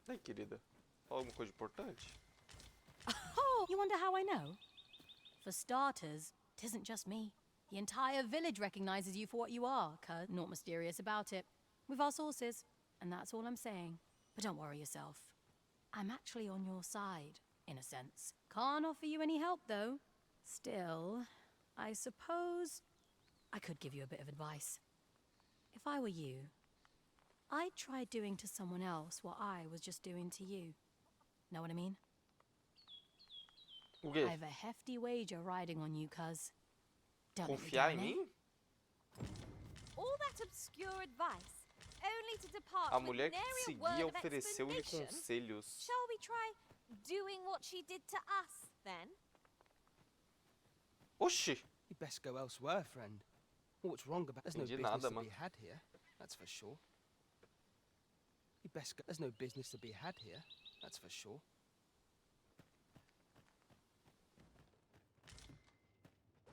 Aí, querida, fala alguma coisa importante? Oh, you wonder how I know? For starters, 'tisn't just me. The entire village recognizes you for what you are, cuz not mysterious about it. With our sources, and that's all I'm saying. But don't worry yourself. I'm actually on your side, in a sense. Can't offer you any help, though. Still, I suppose I could give you a bit of advice. If I were you, I'd try doing to someone else what I was just doing to you. Know what I mean? O quê? I've a hefty wager riding on you, cuz. Don't let me Confiar em down, eh? mim? All that obscure advice, only to depart A with mulher que nary te a seguia word of ofereceu-lhe explanation. conselhos. Shall we try doing what she did to us, then? Oxi! You'd best go elsewhere, friend. What's wrong about? There's no Entendi business nada, to mano. be had here. That's for sure. You best go. There's no business to be had here. That's for sure.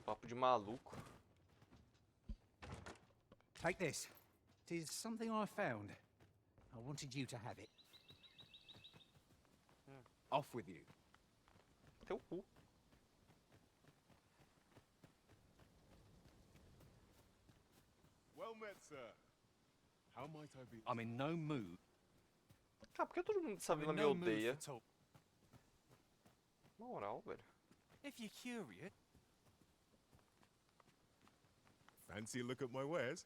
Papo de maluco. take this. 'Tis something I found. I wanted you to have it. Off with you. Teu cu. Well met, sir. How might I be? I'm in no mood. Cara, por que todo mundo dessa I'm vila in me no mood odeia? for talk. Na moral, velho. If you're curious. Fancy a look at my wares?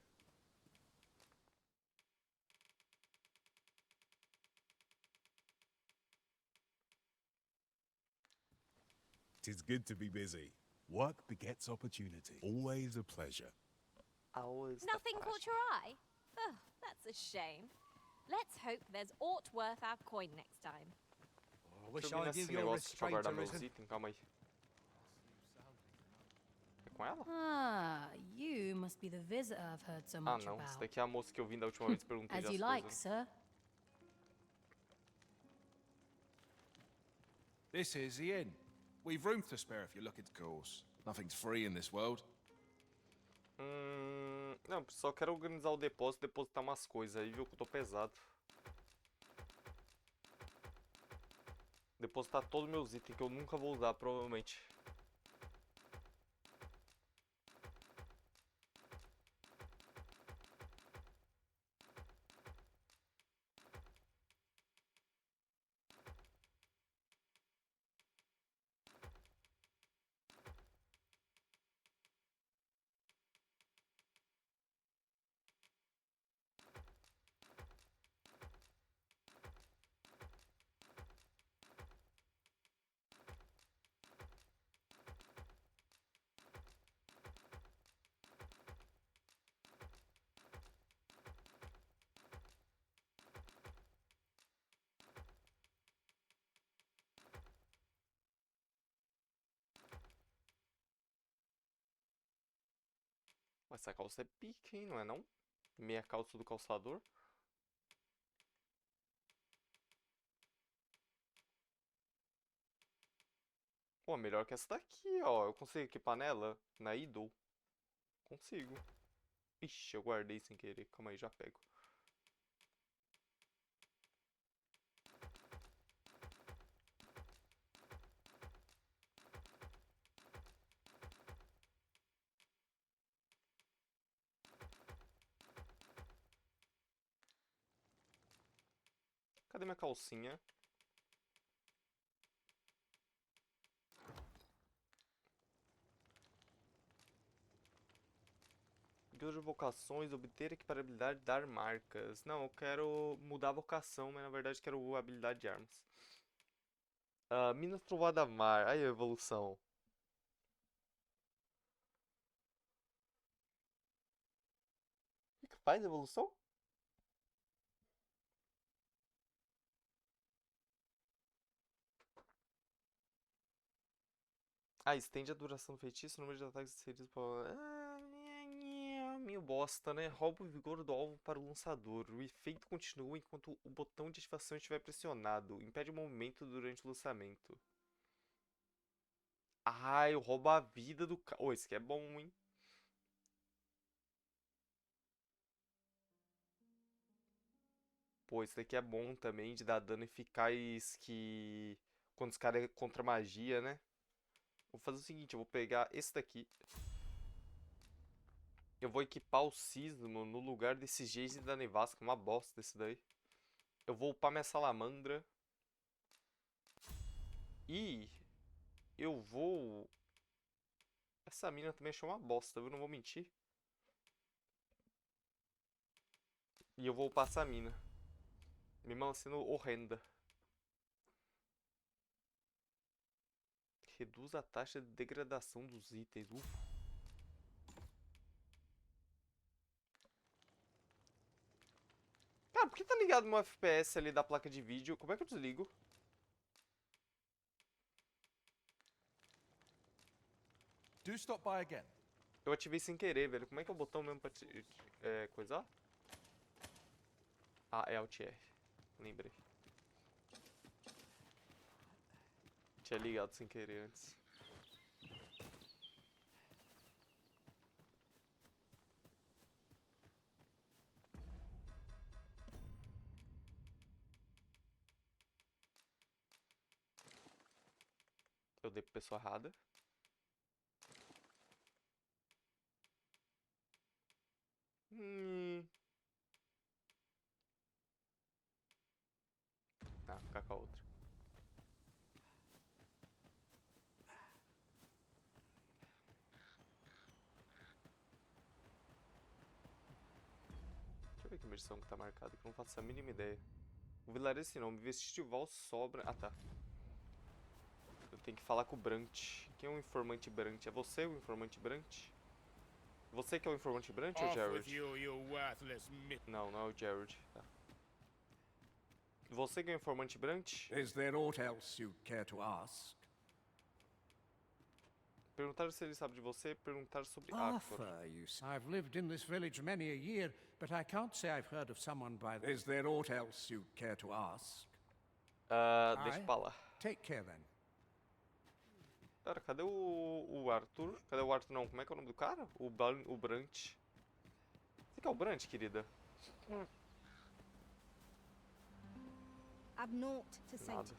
Tis good to be busy. Work begets opportunity. Always a pleasure. Always the Nothing passion. caught your eye? Oh, that's a shame. Let's hope there's aught worth our coin next time. I wish Deixa eu vir I nesse knew your negócio pra guardar restraint, meus Arisen. itens, calma aí. É com ela? Ah, you must be the visitor I've heard so Ah, much não. Essa about. daqui é a moça que eu vim da última vez e perguntei As as you coisas. like, sir. This is the inn. We've room to spare if you're looking to course. Nothing's free in this world. Não, só quero organizar o depósito, depositar umas coisas aí, viu, que eu tô pesado. Depositar todos os meus itens que eu nunca vou usar, provavelmente. Mas essa calça é pique, hein? Não é não? Meia calça do calçador. Pô, melhor que essa daqui, ó. Eu consigo equipar nela? Na Idol? Consigo. Ixi, eu guardei sem querer. Calma aí, já pego. Cadê minha calcinha? Guilda de vocações, obter equiparabilidade, dar marcas. Não, eu quero mudar a vocação, mas na verdade quero a habilidade de armas. Minas Trovada Mar. Aí a evolução. O que faz a evolução? Estende a duração do feitiço, o número de ataques inseridos para... meio bosta, né? Rouba o vigor do alvo para o lançador. O efeito continua enquanto o botão de ativação estiver pressionado. Impede o movimento durante o lançamento. Eu roubo a vida do cara. Esse aqui é bom, hein? Pô, esse daqui é bom também, de dar dano eficaz que... Quando os caras é contra magia, né? Vou fazer o seguinte, eu vou pegar esse daqui. Eu vou equipar o Sismo no lugar desse Jace da Nevasca, uma bosta desse daí. Eu vou upar minha Salamandra. E eu vou... Essa mina também achou uma bosta, viu? Não vou mentir. E eu vou upar essa mina. Mesmo ela sendo horrenda. Reduz a taxa de degradação dos itens. Ufa. Cara, por que tá ligado meu FPS ali da placa de vídeo? Como é que eu desligo? Do stop by again. Eu ativei sem querer, velho. Como é que é o botão mesmo pra coisar? É Alt R. Lembrei. Tinha ligado sem querer antes. Eu dei pra pessoa errada. Ficar com a outra. Deixa eu ver que missão que tá marcada, que eu não faço a mínima ideia. O vilarejo esse nome, vestival sobra... tá. Eu tenho que falar com o Brant. Quem é o informante Brant? É você o informante Brant? Você que é o informante Brant ou o Jared? Não, não é o Jared. Tá. Você que é o informante Brant? Is there aught else you'd care to ask? Perguntaram se ele sabe de você, perguntaram sobre Arthur. Arthur, you say. I've lived in this village many a year, but I can't say I've heard of someone by the... Is there aught else you'd care to ask? Deixa pra lá. Take care then. Cara, cadê o Arthur? Cadê o Arthur não? Como é que é o nome do cara? O Brant. Você que é o Brant, querida? I've naught to say Nada.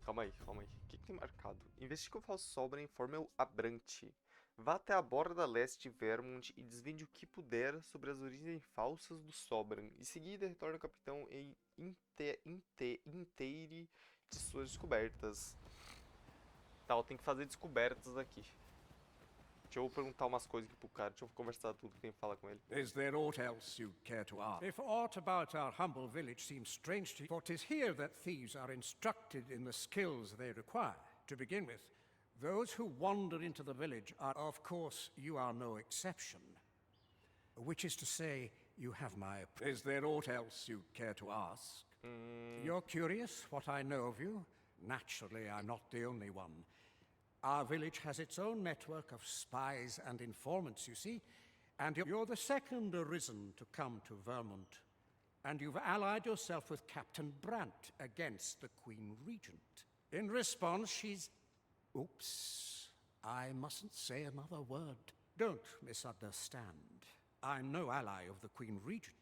Calma aí, calma aí. O que tem marcado? Investigue o falso Sobra e informe a Brant. Vá até a borda leste de Vermont e desvende o que puder sobre as origens falsas do Sobran. Em seguida, retorne ao capitão e inteire de suas descobertas. Tá, eu tenho que fazer descobertas aqui. Deixa eu perguntar umas coisas aqui pro cara. Deixa eu conversar tudo que tem que falar com ele. Is there aught else you'd care to ask? If aught about our humble village seems strange to you, for 'tis here that thieves are instructed in the skills they require. To begin with, those who wander into the village are, of course, you are no exception. Which is to say, you have my... Is there aught else you'd care to ask? You're curious what I know of you? Naturally, I'm not the only one. Our village has its own network of spies and informants, you see, and you're the second arisen to come to Vermont. And you've allied yourself with Captain Brant against the Queen Regent. In response, she's... Oops. I mustn't say another word. Don't misunderstand. I'm no ally of the Queen Regent.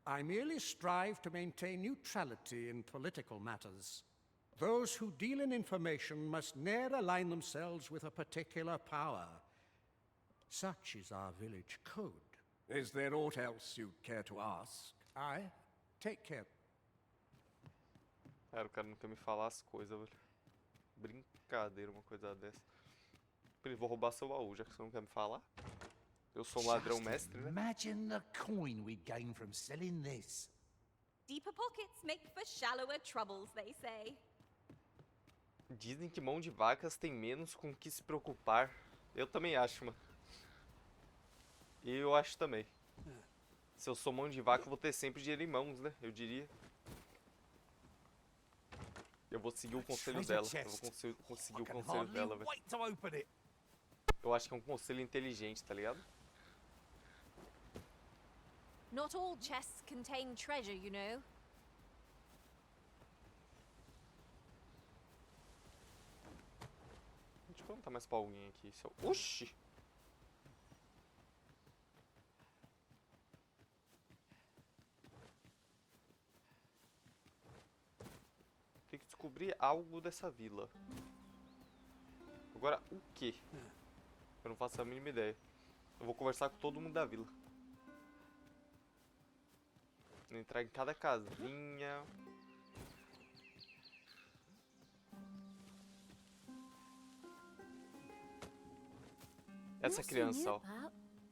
I merely strive to maintain neutrality in political matters. Those who deal in information must ne'er align themselves with a particular power. Such is our village code. Is there aught else you'd care to ask? I take care. Cara, o cara não quer me falar as coisas, velho. Brincadeira, uma coisa dessa. Vou roubar seu baú, já que você não quer me falar. Eu sou um ladrão mestre, né? Imagine the coin we'd gain from selling this. Deeper pockets make for shallower troubles, they say. Dizem que mão de vacas tem menos com o que se preocupar. Eu também acho, mano. E eu acho também. Se eu sou mão de vaca, eu vou ter sempre dinheiro em mãos, né? Eu diria. Eu vou seguir o conselho dela. Eu vou conseguir o conselho dela, velho. Eu acho que é um conselho inteligente, tá ligado? Not all chests contain treasure, you know. Deixa eu perguntar mais pra alguém aqui. Oxi! Tem que descobrir algo dessa vila. Agora, o quê? Eu não faço a mínima ideia. Eu vou conversar com todo mundo da vila. Vou entrar em cada casinha. Essa criança, ó.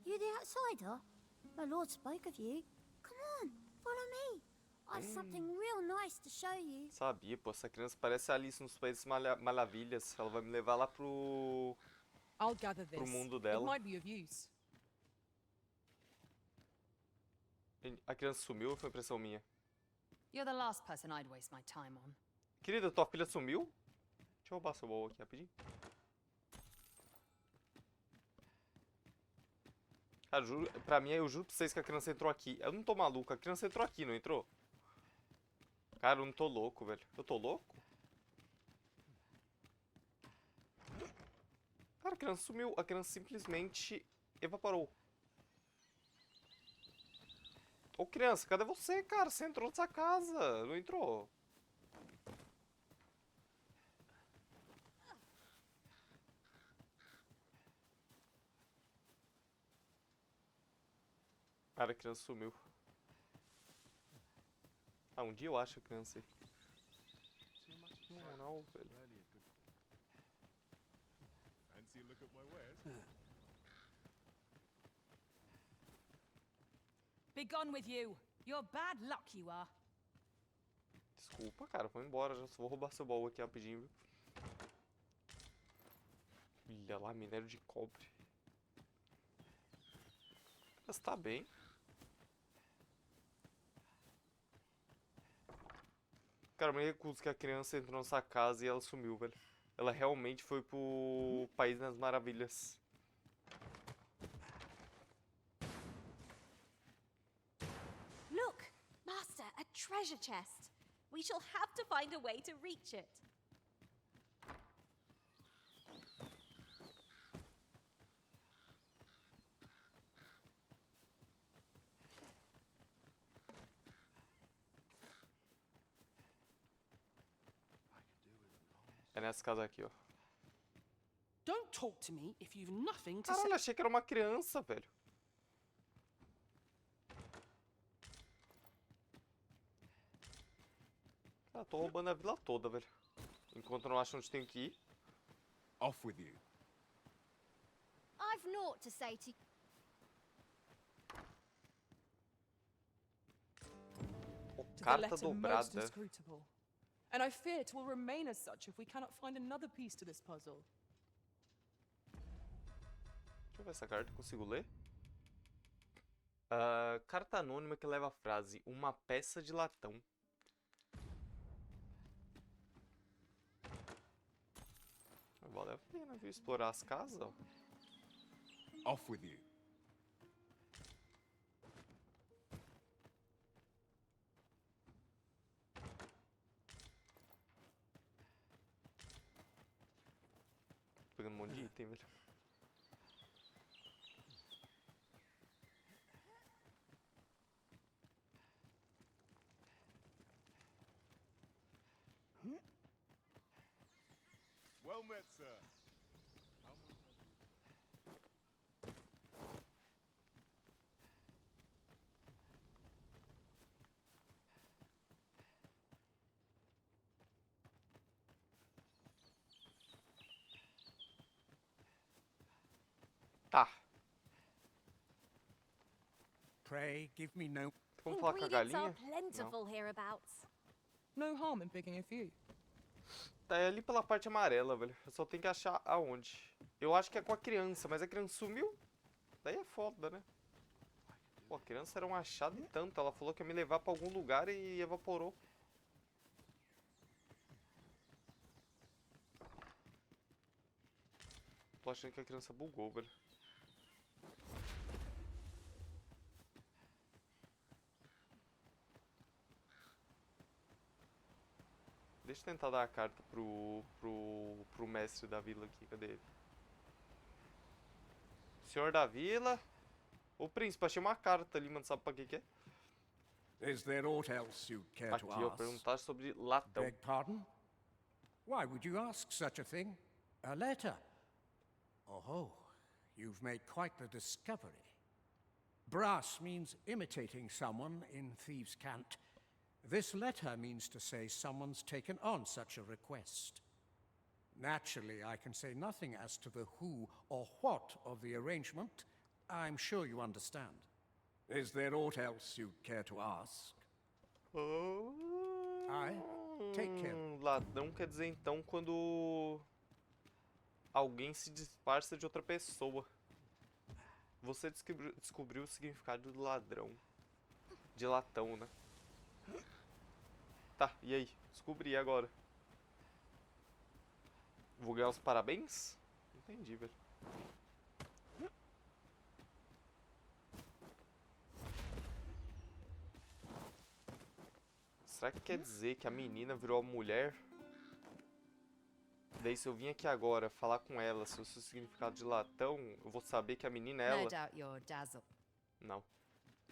You the outsider? My lord spoke of you. Come on, follow me. I've something real nice to show you. Sabia, pô. Essa criança parece a Alice nos Países Maravilhas. Ela vai me levar lá pro I'll gather this. mundo It dela. might be of use. A criança sumiu ou foi impressão minha? You're the last person I'd waste my time on. Querida, tua filha sumiu? Deixa eu roubar seu baú aqui rapidinho. Cara, pra mim, eu juro pra vocês que a criança entrou aqui. Eu não tô maluco, a criança entrou aqui, não entrou? Cara, eu não tô louco, velho. Eu tô louco? Cara, a criança sumiu. A criança simplesmente evaporou. Ô, criança, cadê você, cara? Você entrou nessa casa. Não entrou? Cara, a criança sumiu. Ah, um dia eu acho a criança aí. Não, velho. Fancy a look at my wares? Be gone with you. You're bad luck, you are. Desculpa, cara. Vou embora. Já só vou roubar seu baú aqui rapidinho, viu? Olha lá, minério de cobre. Mas tá bem. Cara, eu me recuso que a criança entrou nessa casa e ela sumiu, velho. Ela realmente foi pro País das Maravilhas. Look, Master, a treasure chest. We shall have to find a way to reach it. É nessa casa aqui, ó. Don't talk to me if you've nothing to say. Caralho, achei que era uma criança, velho. Ah, tô roubando a vila toda, velho. Enquanto eu não acho onde tem que ir. Off with you. I've naught to say to Oh, To the carta letter most dobrada. inscrutable. And I fear it will remain as such if we cannot find another piece to this puzzle. Deixa eu ver essa carta, consigo ler? Ah, carta anônima que leva a frase: uma peça de latão. Vale a pena, viu? Explorar as casas, ó. Off with you. Tô pegando um monte de item, velho. Well met, sir. Tá. Pray give me no. Vamos falar com a Ingredients are galinha? plentiful hereabouts. No harm in picking a few. Tá, é ali pela parte amarela, velho. Eu só tenho que achar aonde. Eu acho que é com a criança, mas a criança sumiu. Daí é foda, né? Pô, a criança era um achado e tanto. Ela falou que ia me levar pra algum lugar e evaporou. Tô achando que a criança bugou, velho. Deixa eu tentar dar a carta pro mestre da vila aqui. Cadê ele? Senhor da vila. Ô príncipe, achei uma carta ali, mano. Sabe pra que é? Is there aught else you care Aqui, to ó. ask? Perguntar sobre latão. Beg pardon? Why would you ask such a thing? A letter? Oh, you've made quite the discovery. Brass means imitating someone in thieves' cant. This letter means to say someone's taken on such a request. Naturally, I can say nothing as to the who or what of the arrangement. I'm sure you understand. Is there aught else you care to ask? Aye, take care. Ladrão quer dizer então quando alguém se disfarça de outra pessoa. Você descobriu o significado do ladrão. De latão, né? Tá, e aí? Descobri agora. Vou ganhar os parabéns? Entendi, velho. Será que quer dizer que a menina virou a mulher? Daí se eu vim aqui agora falar com ela sobre o seu significado de latão, eu vou saber que a menina é No ela? doubt you're dazzled. Não.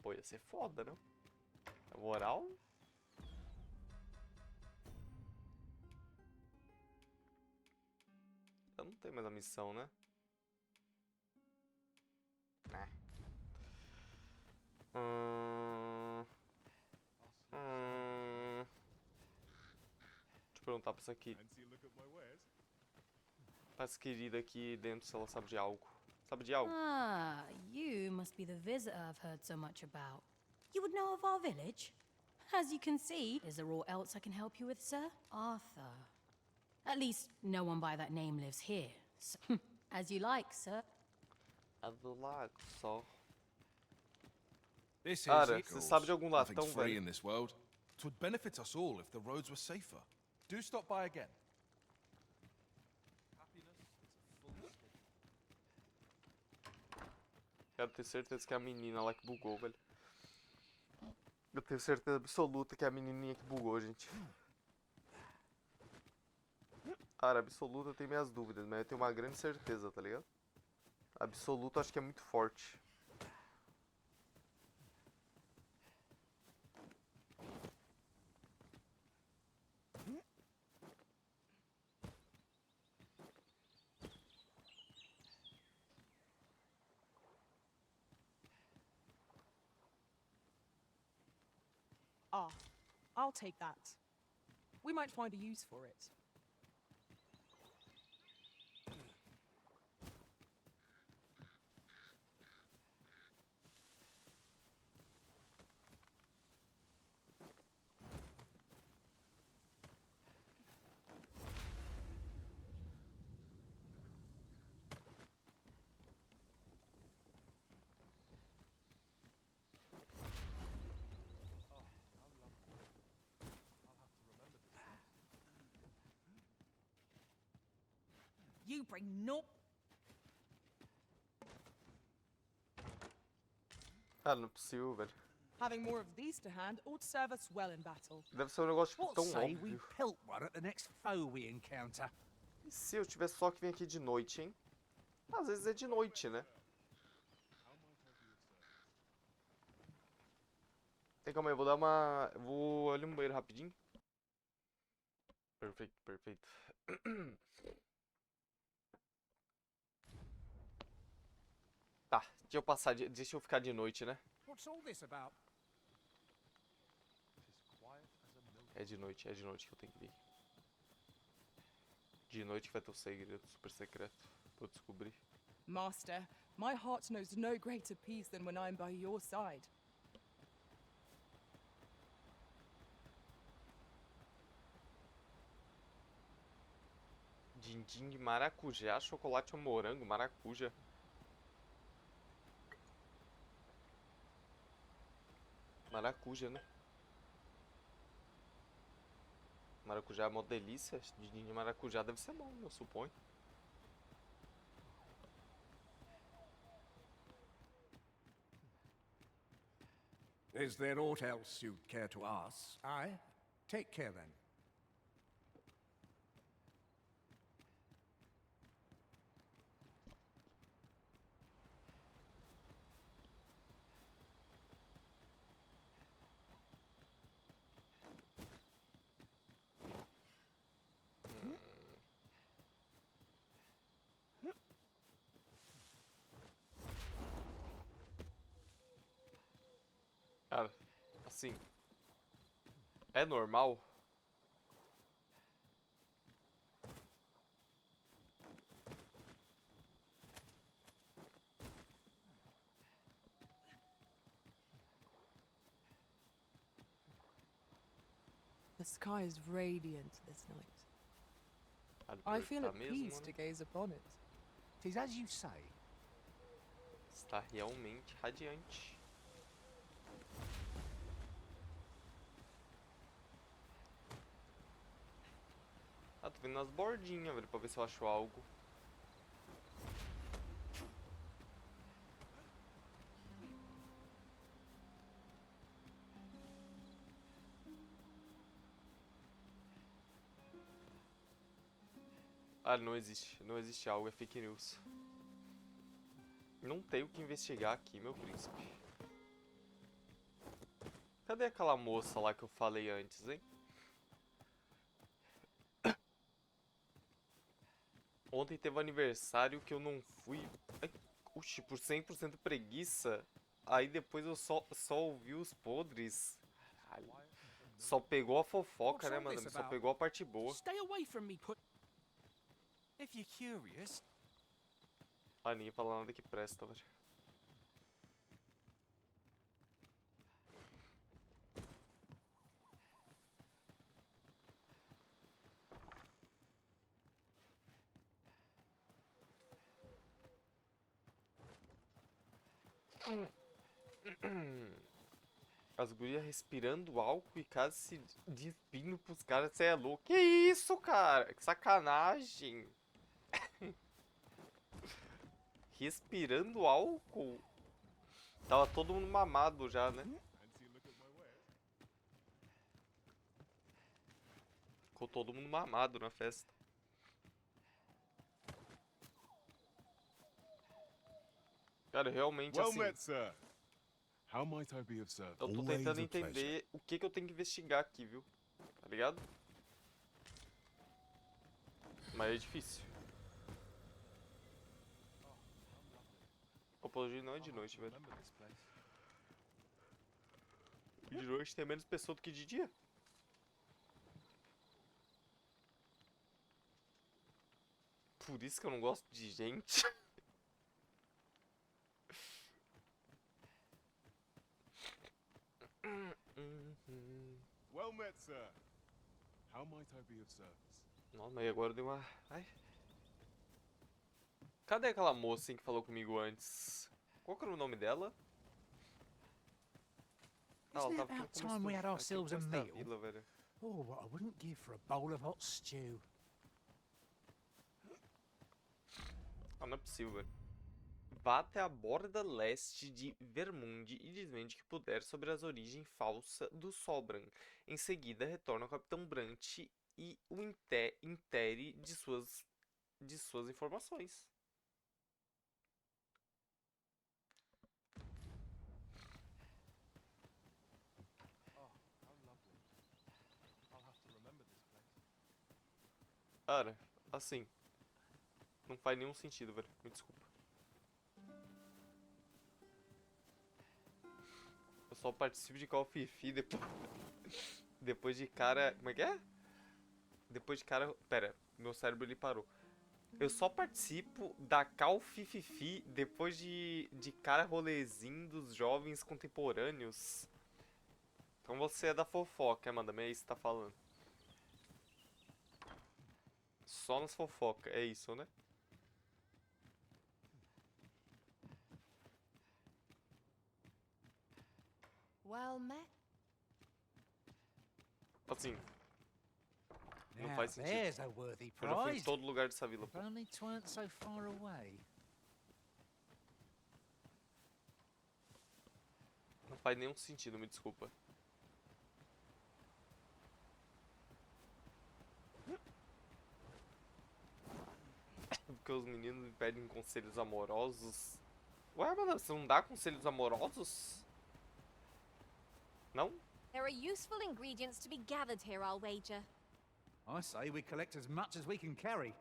Pô, ia ser foda, não? Na moral? Eu não tenho mais a missão, né? É. Deixa eu perguntar pra essa aqui. Fancy a look at my wares? Pra essa querida aqui dentro se ela sabe de algo. Sabe de algo? Ah, you must be the visitor I've heard so much about. You would know of our village? As you can see, is there aught else I can help you with, sir? Arthur. At least, no one by that name lives here. So, as you like, sir. A do lago só. This is Cara, it. você sabe de algum latão, Nothing's free velho? in this world. 'Twould benefit us all if the roads were safer. Do stop by again. Quero ter certeza que é a menina lá que bugou, velho. Eu tenho certeza absoluta que é a menininha que bugou, gente. Cara, absoluta eu tenho minhas dúvidas, mas eu tenho uma grande certeza, tá ligado? Absoluto acho que é muito forte. Ah, I'll take that. We might find a use for it. You bring no... Cara, não é possível, velho. Having more of these to hand ought serve us well in battle. Deve ser um negócio tipo, What tão say we óbvio. pelt one at the next foe we encounter? E se eu tivesse só que vir aqui de noite, hein? Às vezes é de noite, né? Tem, calma aí, eu vou dar uma... Eu vou ali no banheiro rapidinho. Perfeito, perfeito. Tá, deixa eu ficar de noite, né? What's all this about? É de noite que eu tenho que vir. De noite que vai ter o segredo super secreto pra eu descobrir. Master, my heart knows no greater peace than when I'm by your side. Din-din de maracujá, chocolate ou morango, maracuja. Maracuja, né? Maracujá é uma delícia. Din-din de maracujá deve ser bom, eu suponho. Is there aught else you'd care to ask? Aye. Take care then. Cara, assim, é normal? The sky is radiant this night. Cara, I feel tá at mesmo, peace né? to gaze upon it. Tis as you say. Está realmente radiante. Ah, tô vendo nas bordinhas, velho, pra ver se eu acho algo. Ah, não existe algo, é fake news. Não tenho o que investigar aqui, meu príncipe. Cadê aquela moça lá que eu falei antes, hein? Ontem teve um aniversário que eu não fui. Ai, oxi, por 100% preguiça. Aí depois eu só ouvi os podres. Caralho. Só pegou a fofoca, né, mano? Só pegou a parte boa. Stay away from me, put. If you're curious. Ah, ninguém fala nada que presta, velho. As gurias respirando álcool e quase se despindo pros caras. Cê é louco. Que isso, cara? Que sacanagem. Respirando álcool? Tava todo mundo mamado já, né? Ficou todo mundo mamado na festa. Cara, realmente Well assim... met, sir. How might I be of service? Eu tô Always tentando a pleasure. entender o que eu tenho que investigar aqui, viu? Tá ligado? Mas é difícil. Opa, hoje não é de noite, velho. E de noite tem menos pessoa do que de dia. Por isso que eu não gosto de gente. Well met, sir. How might I be of service? Nossa, mas agora deu uma... Ai. Cadê aquela moça hein, que falou comigo antes? Qual que era o nome dela? Ela Isn't it tava aqui no about começo time do- we had aqui no ourselves a começo da meal? vila, velho. Oh, what I wouldn't give for a bowl of hot stew. Ah, não é possível, velho. Vá até a borda leste de Vermund e desvende o que puder sobre as origens falsas do Sobran. Em seguida, retorne ao Capitão Brant e o intere de suas informações. Cara, assim, não faz nenhum sentido, velho. Me desculpa. Eu só participo de Call of Duty depois de cara... Como é que é? Depois de cara... Pera, meu cérebro ele parou. Eu só participo da Call of Duty depois de cara rolezinho dos jovens contemporâneos. Então você é da fofoca, Amanda, é isso que tá falando. Só nas fofocas, é isso, né? Well met. Assim, não Now, faz sentido. there's a worthy Eu já fui em prize. todo lugar dessa vila, If pô. only 'tweren't so far away. Não faz nenhum sentido, me desculpa. Porque os meninos me pedem conselhos amorosos. Ué, mano, você não dá conselhos amorosos? Não? There are useful ingredients to be gathered here, I'll wager. I say we collect as much as we can carry.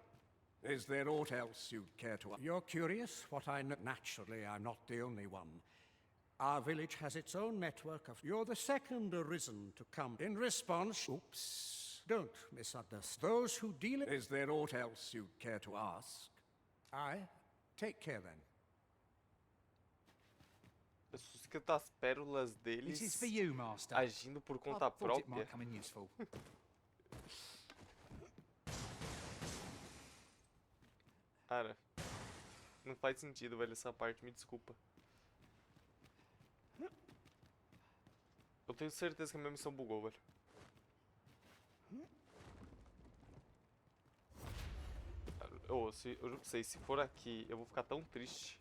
Is there aught else you'd care to... You're curious what I know? Naturally, I'm not the only one. Our village has its own network of... You're the second arisen to come. In response... Oops. Don't misunderstand. Those who deal... Is there aught else you'd care to ask? Aye. Take care, then. Eu suscito as pérolas This deles is for you, Master. agindo por I conta thought it própria. might come in useful. Cara, não faz sentido, velho, essa parte, me desculpa. Eu tenho certeza que a minha missão bugou, velho. Eu juro pra vocês, se for aqui, eu vou ficar tão triste.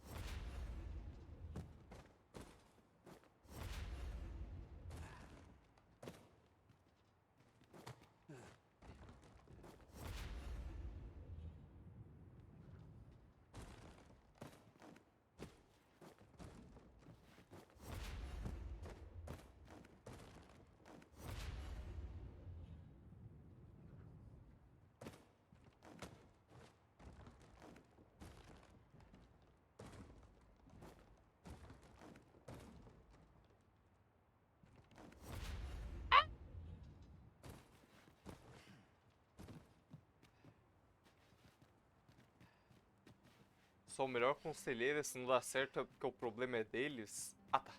Sou o melhor conselheiro, se não dá certo é porque o problema é deles. Ah, tá.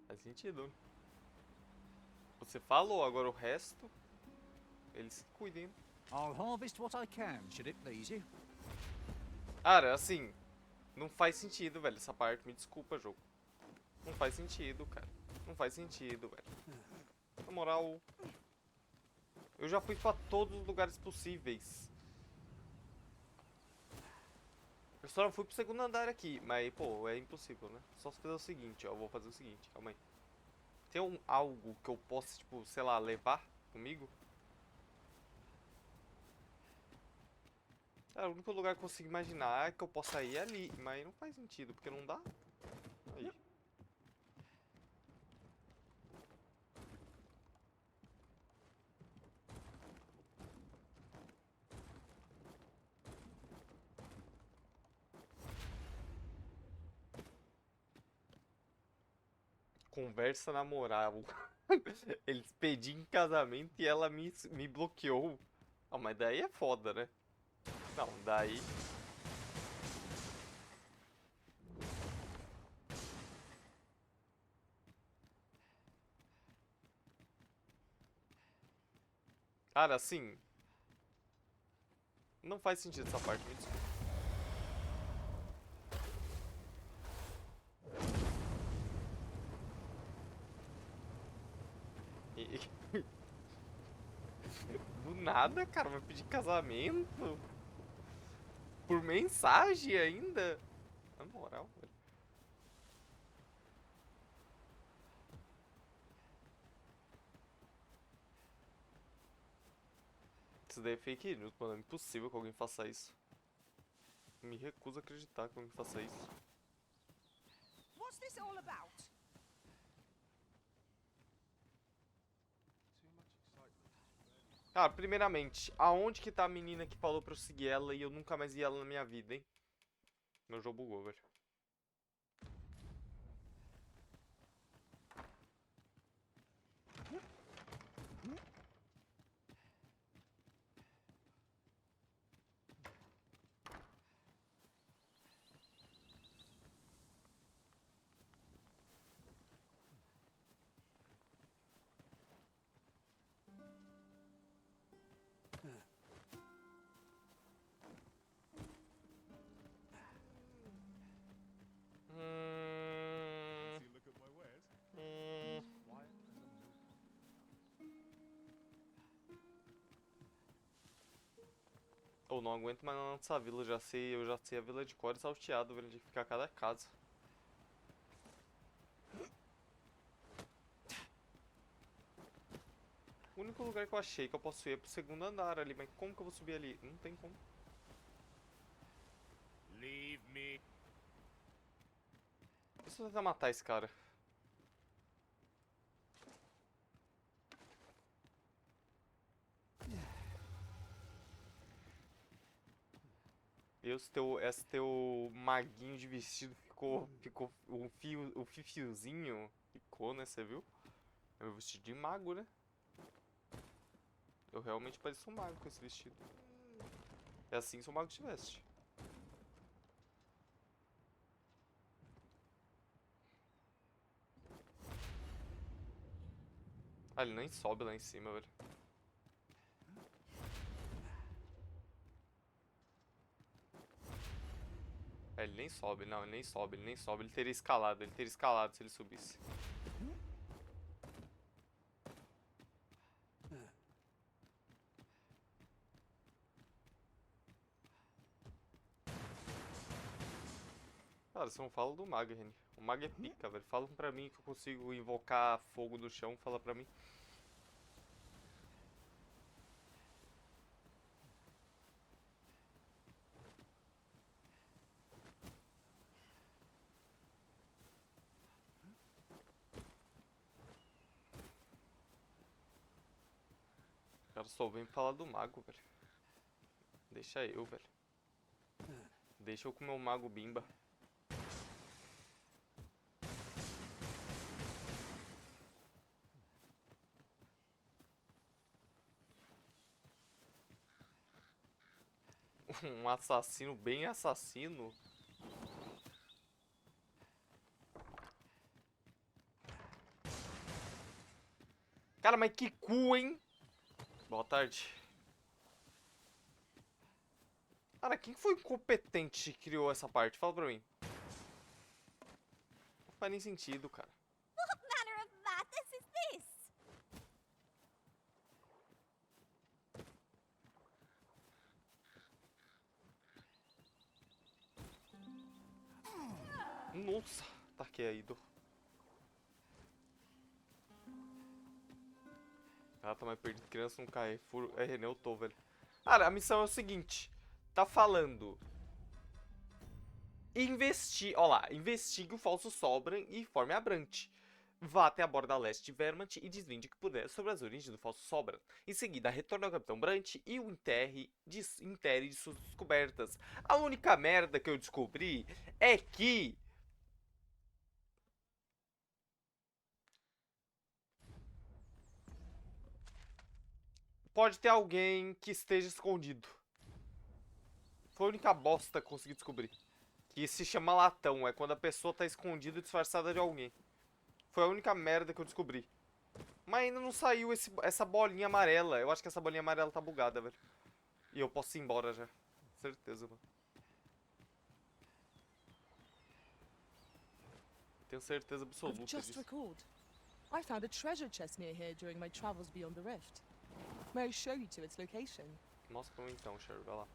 Faz sentido, né? Você falou, agora o resto... Eles se cuidem. I'll harvest what I can, should it please you. Cara, assim... Não faz sentido, velho, essa parte. Me desculpa, jogo. Não faz sentido, cara. Não faz sentido, velho. Na moral... Eu já fui pra todos os lugares possíveis. Eu só não fui pro segundo andar aqui, mas, pô, é impossível, né? Só se fazer o seguinte, ó, eu vou fazer o seguinte, calma aí. Tem algo que eu possa, tipo, sei lá, levar comigo? Cara, o único lugar que eu consigo imaginar que eu possa ir é ali, mas não faz sentido, porque não dá. Aí. conversa na moral. Eles pediam em casamento e ela me bloqueou. Ah, mas daí é foda, né? Não, daí... Cara, assim... Não faz sentido essa parte, me desculpa. Do nada, cara, vai pedir casamento? Por mensagem ainda? Na moral, velho. Isso daí é fake news, mano. É impossível que alguém faça isso. Me recuso a acreditar que alguém faça isso. What's this all about? Cara, primeiramente, aonde que tá a menina que falou pra eu seguir ela e eu nunca mais vi ela na minha vida, hein? Meu jogo bugou, velho. Look at my wares. Eu não aguento mais não nessa vila, eu já sei a vila de cor e salteado, velho, de ficar cada casa. O único lugar que eu achei que eu posso ir é pro segundo andar ali, mas como que eu vou subir ali? Não tem como. Leave me. E se eu tentar matar esse cara? Esse teu maguinho de vestido ficou o fiozinho ficou, né, você viu? É meu vestido de mago, né? Eu realmente pareço um mago com esse vestido. É assim que o mago te veste. Ah, ele nem sobe lá em cima, velho. É, ele nem sobe, não, ele nem sobe, ele nem sobe. Ele teria escalado se ele subisse. Cara, você não fala do mago, Reni. O mago é pica, velho. Fala pra mim que eu consigo invocar fogo do chão, fala pra mim. O cara só vem falar do mago, velho. Deixa eu, velho. Deixa eu com o meu mago bimba. Um assassino bem assassino. Cara, mas que cu, hein? Boa tarde. Cara, quem foi incompetente que criou essa parte? Fala pra mim. Não faz nem sentido, cara. What manner of madness is this? Nossa, tá caído. Ah, tá mais perdido. Criança não cai. Furo. É, René, eu tô, velho. Cara, a missão é o seguinte. Tá falando. Ó lá. Investigue o falso Sobran e informe a Brant. Vá até a borda leste de Vermont e desvende o que puder sobre as origens do falso Sobran. Em seguida, retorne ao Capitão Brant e o enterre de suas descobertas. A única merda que eu descobri é que pode ter alguém que esteja escondido. Foi a única bosta que eu consegui descobrir. Que se chama latão, é quando a pessoa tá escondida e disfarçada de alguém. Foi a única merda que eu descobri. Mas ainda não saiu essa bolinha amarela. Eu acho que essa bolinha amarela tá bugada, velho. E eu posso ir embora já. Certeza, mano. Tenho certeza I've absoluta just disso. recalled. I found a treasure chest near here during my travels beyond the rift. May I show you to its location? Mostra pra mim então, Sherry. Vai lá.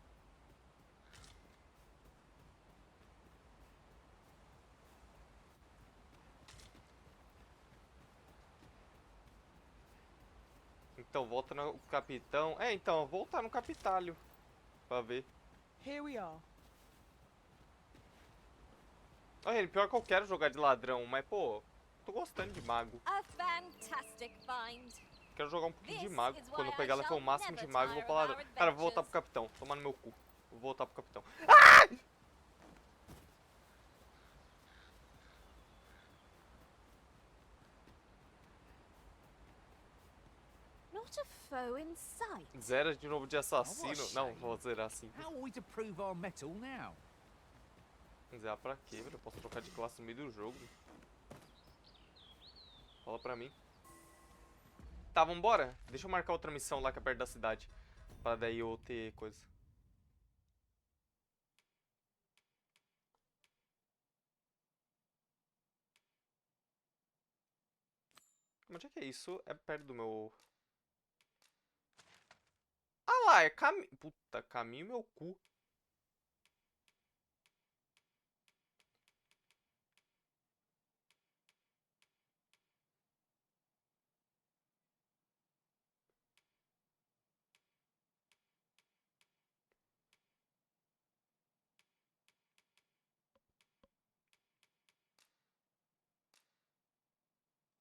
Então, volta no capitão. É, então, voltar no capitalho. Pra ver. Here we are. Olha, pior que eu quero jogar de ladrão, mas pô, tô gostando de mago. A fantastic find. Quero jogar um pouquinho de This mago. is Quando eu why pegar I level shall máximo de never mago, eu vou tire pra of ladrão. our Cara, eu vou voltar pro adventures. capitão. Tomar no meu cu. Vou voltar pro capitão. Not a foe in sight. Zera de novo de assassino. Oh, Não, shame. vou zerar assim. How are we to prove our metal now? Zerar pra quê, velho? Eu posso trocar de classe no meio do jogo. Fala pra mim. Tá, vambora? Deixa eu marcar outra missão lá que é perto da cidade. Pra daí eu ter coisa. Onde é que é isso? É perto do meu... Ah lá, é caminho... Puta, caminho meu cu.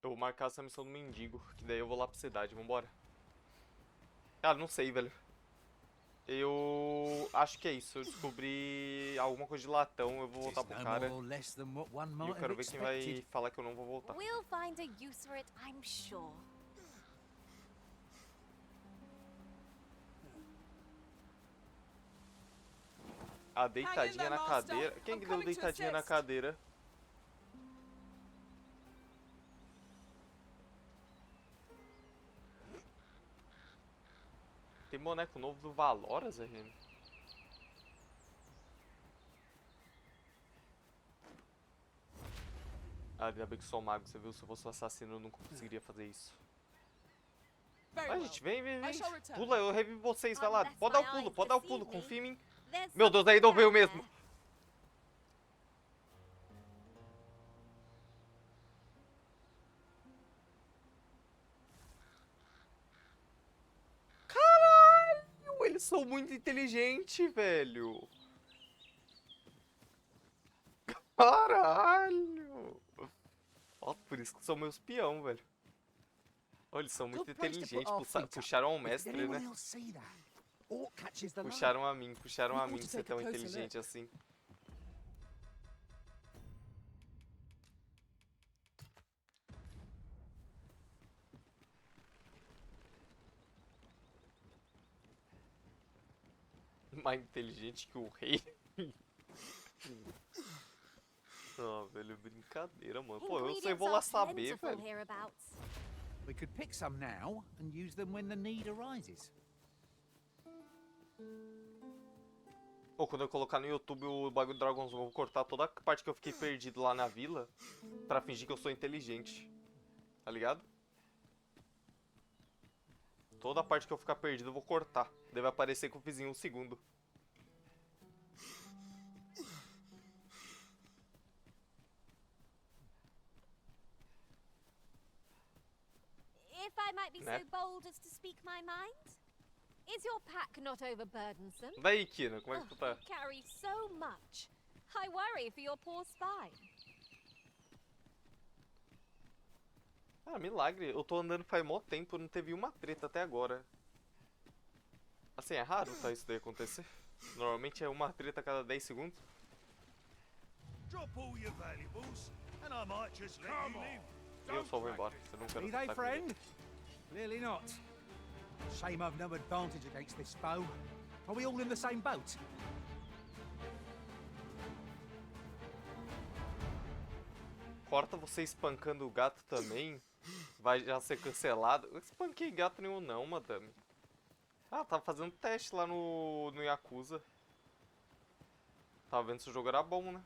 Eu vou marcar essa missão do mendigo, que daí eu vou lá pra cidade, vambora. Cara, não sei, velho. Eu acho que é isso. Eu descobri alguma coisa de latão, eu vou voltar pro cara. E eu quero ver quem vai falar que eu não vou voltar. We'll find a use for it, I'm sure. A deitadinha na cadeira. Quem que deu deitadinha na cadeira? Tem boneco novo do Valora, Zé Remy? Ah, ainda bem que sou mago, você viu? Se eu fosse um assassino eu não conseguiria fazer isso. Very Vai, well. gente, vem, vem, I vem. shall return. Pula, eu revivo vocês, vai lá. Unless Pode dar o my pulo, eyes pode dar o deceive pulo, me, confia em mim. There's Meu Deus, aí não something veio down mesmo. there. Caralho, eles são muito inteligentes, velho. Caralho. Ó, por isso que são meus peão, velho. Olha, eles são muito Good place to put inteligentes. our feet up. Puxaram ao If mestre, anyone né? else see that, or catches the light. Puxaram a mim We ought to ser take a tão closer inteligente look. assim. Mais inteligente que o rei. Ah, velho, brincadeira, mano. Pô, eu sei, vou lá Ingredients are saber, plentiful velho. hereabouts. We could pick some now and use them when the need arises. Pô, quando eu colocar no YouTube o bagulho do Dragon's Lair, eu vou cortar toda a parte que eu fiquei perdido lá na vila pra fingir que eu sou inteligente. Tá ligado? Toda a parte que eu ficar perdido eu vou cortar. Daí vai aparecer que eu fiz em um segundo. If I might be Né? so bold as to speak my mind, is your pack not overburdensome? Daí, Kina, como é que tu Ugh, tá? you carry so much. I worry for your poor spine. Ah, milagre. Eu tô andando faz mó tempo, não teve uma treta até agora. Assim, é raro, tá, isso daí acontecer. Normalmente é uma treta a cada 10 segundos. Drop all your valuables, and I might just let you live. E eu só vou embora. Você não quer Be they, contar comigo. friend? Clearly not. Shame I've no advantage against this foe. Are we all in the same boat? Corta você espancando o gato também. Vai já ser cancelado. Eu espanquei gato nenhum não, madame. Ah, tava fazendo teste lá no Yakuza. Tava vendo se o jogo era bom, né?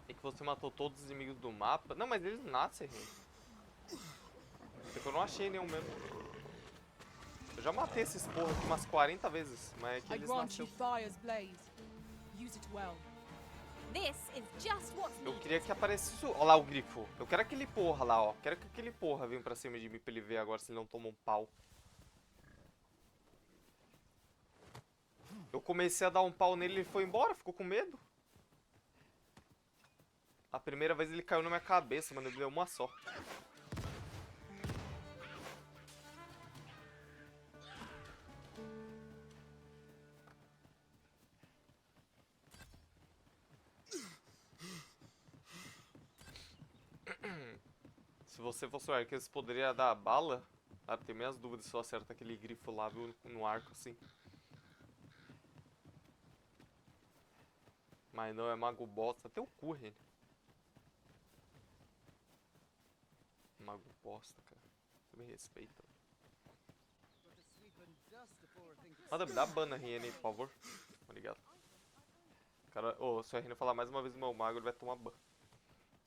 É que você matou todos os inimigos do mapa? Não, mas eles nascem, gente. É que eu não achei nenhum mesmo. Eu já matei esses porra aqui umas 40 vezes, mas é que I eles grant nasceram. you fire's blaze. Use it well. This is just what's Eu needed. queria que aparecesse... Olha lá o grifo. Eu quero aquele porra lá, ó. Quero que aquele porra venha pra cima de mim pra ele ver agora se ele não toma um pau. Eu comecei a dar um pau nele e ele foi embora, ficou com medo. A primeira vez ele caiu na minha cabeça, mano, ele deu uma só. Se você fosse o arqueiro, você poderia dar a bala? Ah, tenho minhas dúvidas se eu acerto aquele grifo lá, viu, no arco assim. Mas não, é mago bosta. Até o cu, ele. Mago bosta, cara. Você me respeita. Me dá ban na Riene, por favor. Obrigado. Cara, se a Riene falar mais uma vez do meu mago, ele vai tomar ban.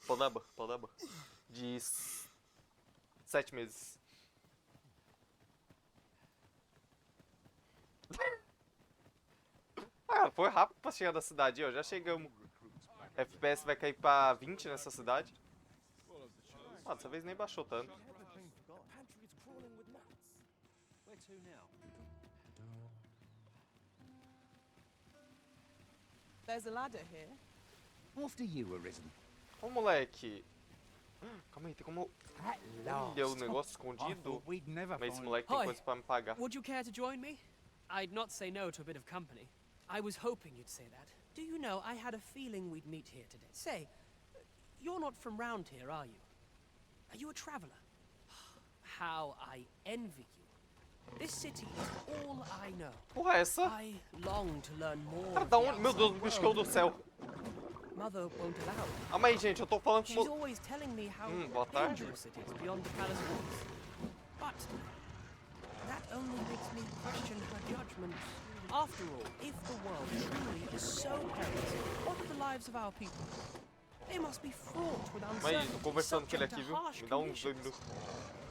Pode dar ban, pode dar ban. De 7 meses. Ah, foi rápido pra chegar da cidade, ó. Já chegamos. FPS vai cair pra 20 nessa cidade. Ah, dessa vez nem baixou tanto. There's a ladder here. After you, Arisen. Ô, moleque. Calma aí, tem como... At Olha o last. negócio I escondido. thought we'd never Mas esse find... moleque tem Oi. coisa pra me pagar. Would you care to join me? I'd not say no to a bit of company. I was hoping you'd say that. Do you know, I had a feeling we'd meet here today. Say, you're not from round here, are you? Are you a traveler? How I envy you. This city is all I know. Porra, essa? I long to learn more. Cara, of da the onde? Meu Deus, outside bicho caiu do world. céu. Mother won't allow it. Calma aí, gente, eu tô falando com She's o... always telling me how boa tarde. dangerous it is beyond the palace walls. But that only makes me question her judgment. After all, if the world truly is so perilous, what are the lives of our people? They must be fraught with Calma aí, tô uncertainty, conversando com ele subject aqui, to viu? harsh Me dá uns 2 conditions. minutos.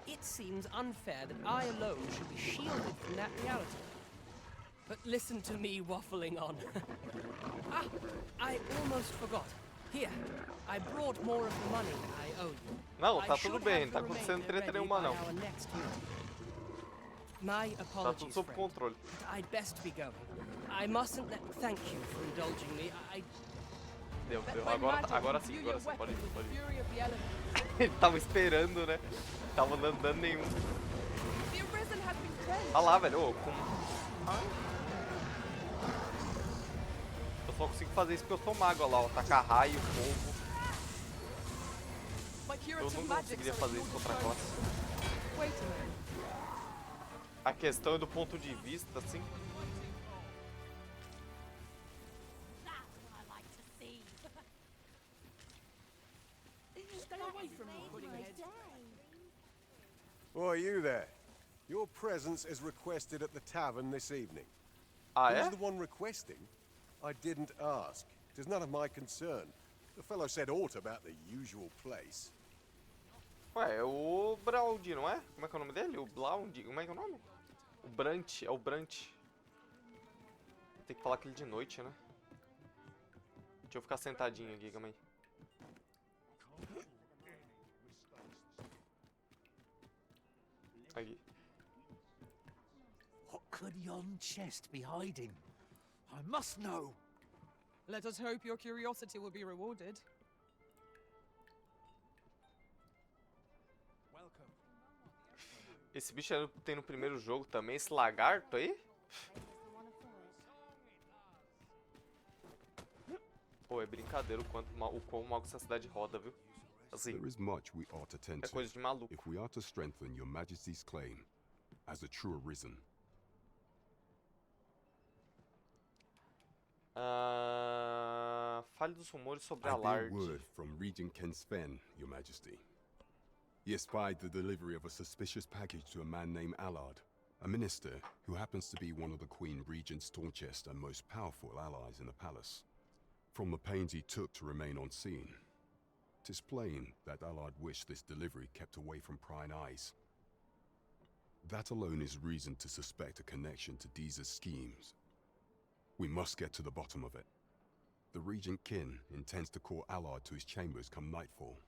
It seems unfair that I alone should be shielded from that reality. But listen to me waffling on. Ah, I almost forgot. Here, I brought more of the money I owe you. Não, I tá should tudo bem, have não tá the acontecendo remainder treta ready nenhuma by não. our next meeting. My Tá tudo apologies, sob friend, controle. but I'd best be going. I mustn't let... Thank you for indulging me. Deu, Let deu. my Agora, magic agora imbue sim, your agora sim. Pode weapon ir, with pode the ir. fury of the elements. Ele tava esperando, né? Tava dando dano nenhum. The Arisen has been cleansed. Olha lá, velho. Ô, com... Eu só consigo fazer isso porque eu sou mago, olha lá, ó. Tacar raio, fogo. My Eu curative nunca magics conseguiria are fazer at isso your com outra disposal. classe. Wait a minute. A questão é do ponto de vista, assim. That's what I like to see. Stay away from me, pudding head. Why, you there. Your presence is requested at the tavern this evening. Ah, Who's é? the one requesting? I didn't ask. It is none of my concern. The fellow said aught about the usual place. Ué, é o Braud, não é? Como é que é o nome dele? O Blaud? Como é que é o nome? O Brant, é o Brant. Tem que falar com ele de noite, né? Deixa eu ficar sentadinho aqui, calma aí. Aqui. What could yon chest be hiding? I must know. Let us hope your curiosity will be rewarded. Esse bicho tem no primeiro jogo também, esse lagarto aí? Pô, é brincadeira o quão mal que essa cidade roda, viu? Assim, There is much we ought to tend é to, coisa de maluco. if we are to strengthen your majesty's claim as a true arisen. Fale dos rumores sobre I bear Allard. word from Regent Ken Sven, your majesty. He espied the delivery of a suspicious package to a man named Allard, a minister who happens to be one of the Queen Regent's staunchest and most powerful allies in the palace. From the pains he took to remain on scene, 'tis plain that Allard wished this delivery kept away from prying eyes. That alone is reason to suspect a connection to Deeza's schemes. We must get to the bottom of it. The Regent Kin intends to call Allard to his chambers come nightfall.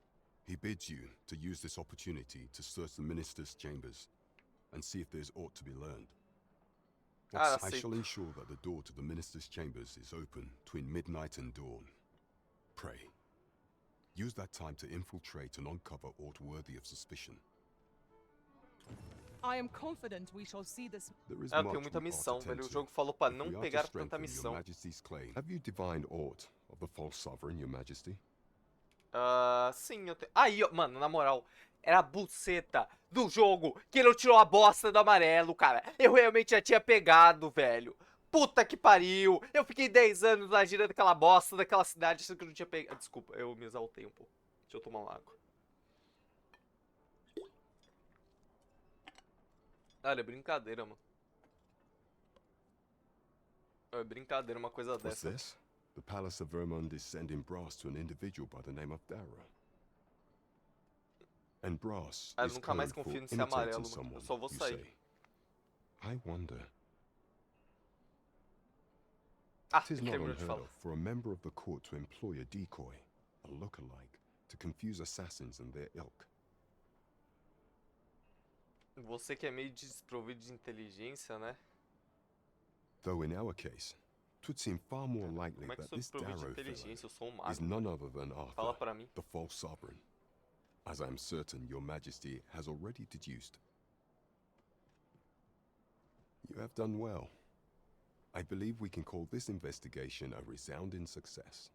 He bids you to use this opportunity to search the minister's chambers and see if there's aught to be learned. I shall ensure that the door to the minister's chambers is open between midnight and dawn. Pray, use that time to infiltrate and uncover aught worthy of suspicion. I am confident we shall see this. There is Eu much tenho muita we ought to missão, tend velho. O to, jogo falou pra if não we are to pegar tanta strengthen missão. Your Majesty's claim. Have you divined aught of the false sovereign, Your Majesty? Sim, eu tenho. Aí, ó, mano, na moral, era a buceta do jogo que não tirou a bosta do amarelo, cara. Eu realmente já tinha pegado, velho. Puta que pariu. Eu fiquei 10 anos lá girando aquela bosta daquela cidade, achando que eu não tinha pegado. Desculpa, eu me exaltei um pouco. Deixa eu tomar uma água. Olha, é brincadeira, mano. É brincadeira uma coisa What's dessa. this? The Palace of Vermund is sending brass to an individual by the name of Dara. And brass Eu is nunca mais code for confio nesse imitating amarelo, mano. someone, Eu só vou you sair. say. I wonder. Ah, 'Tis ele not terminou de unheard falar. of for a member of the court to employ a decoy, a look-alike, to confuse assassins and their ilk. Você que é meio desprovido de inteligência, né? Though in our case, 'twould seem far more likely Como é que eu that sou this desprovido de Darrow inteligência? Eu sou um fellow is mago. none other than Fala Arthur, pra mim. the false sovereign, as I am certain your majesty has already deduced. You have done well. I believe we can call this investigation a resounding success.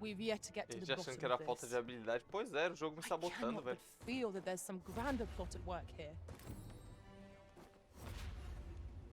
We've yet to get to Ele the já bottom achando que era of falta this. de habilidade. Pois é, o jogo me I sabotando, cannot velho. but feel that there's some grander plot at work here.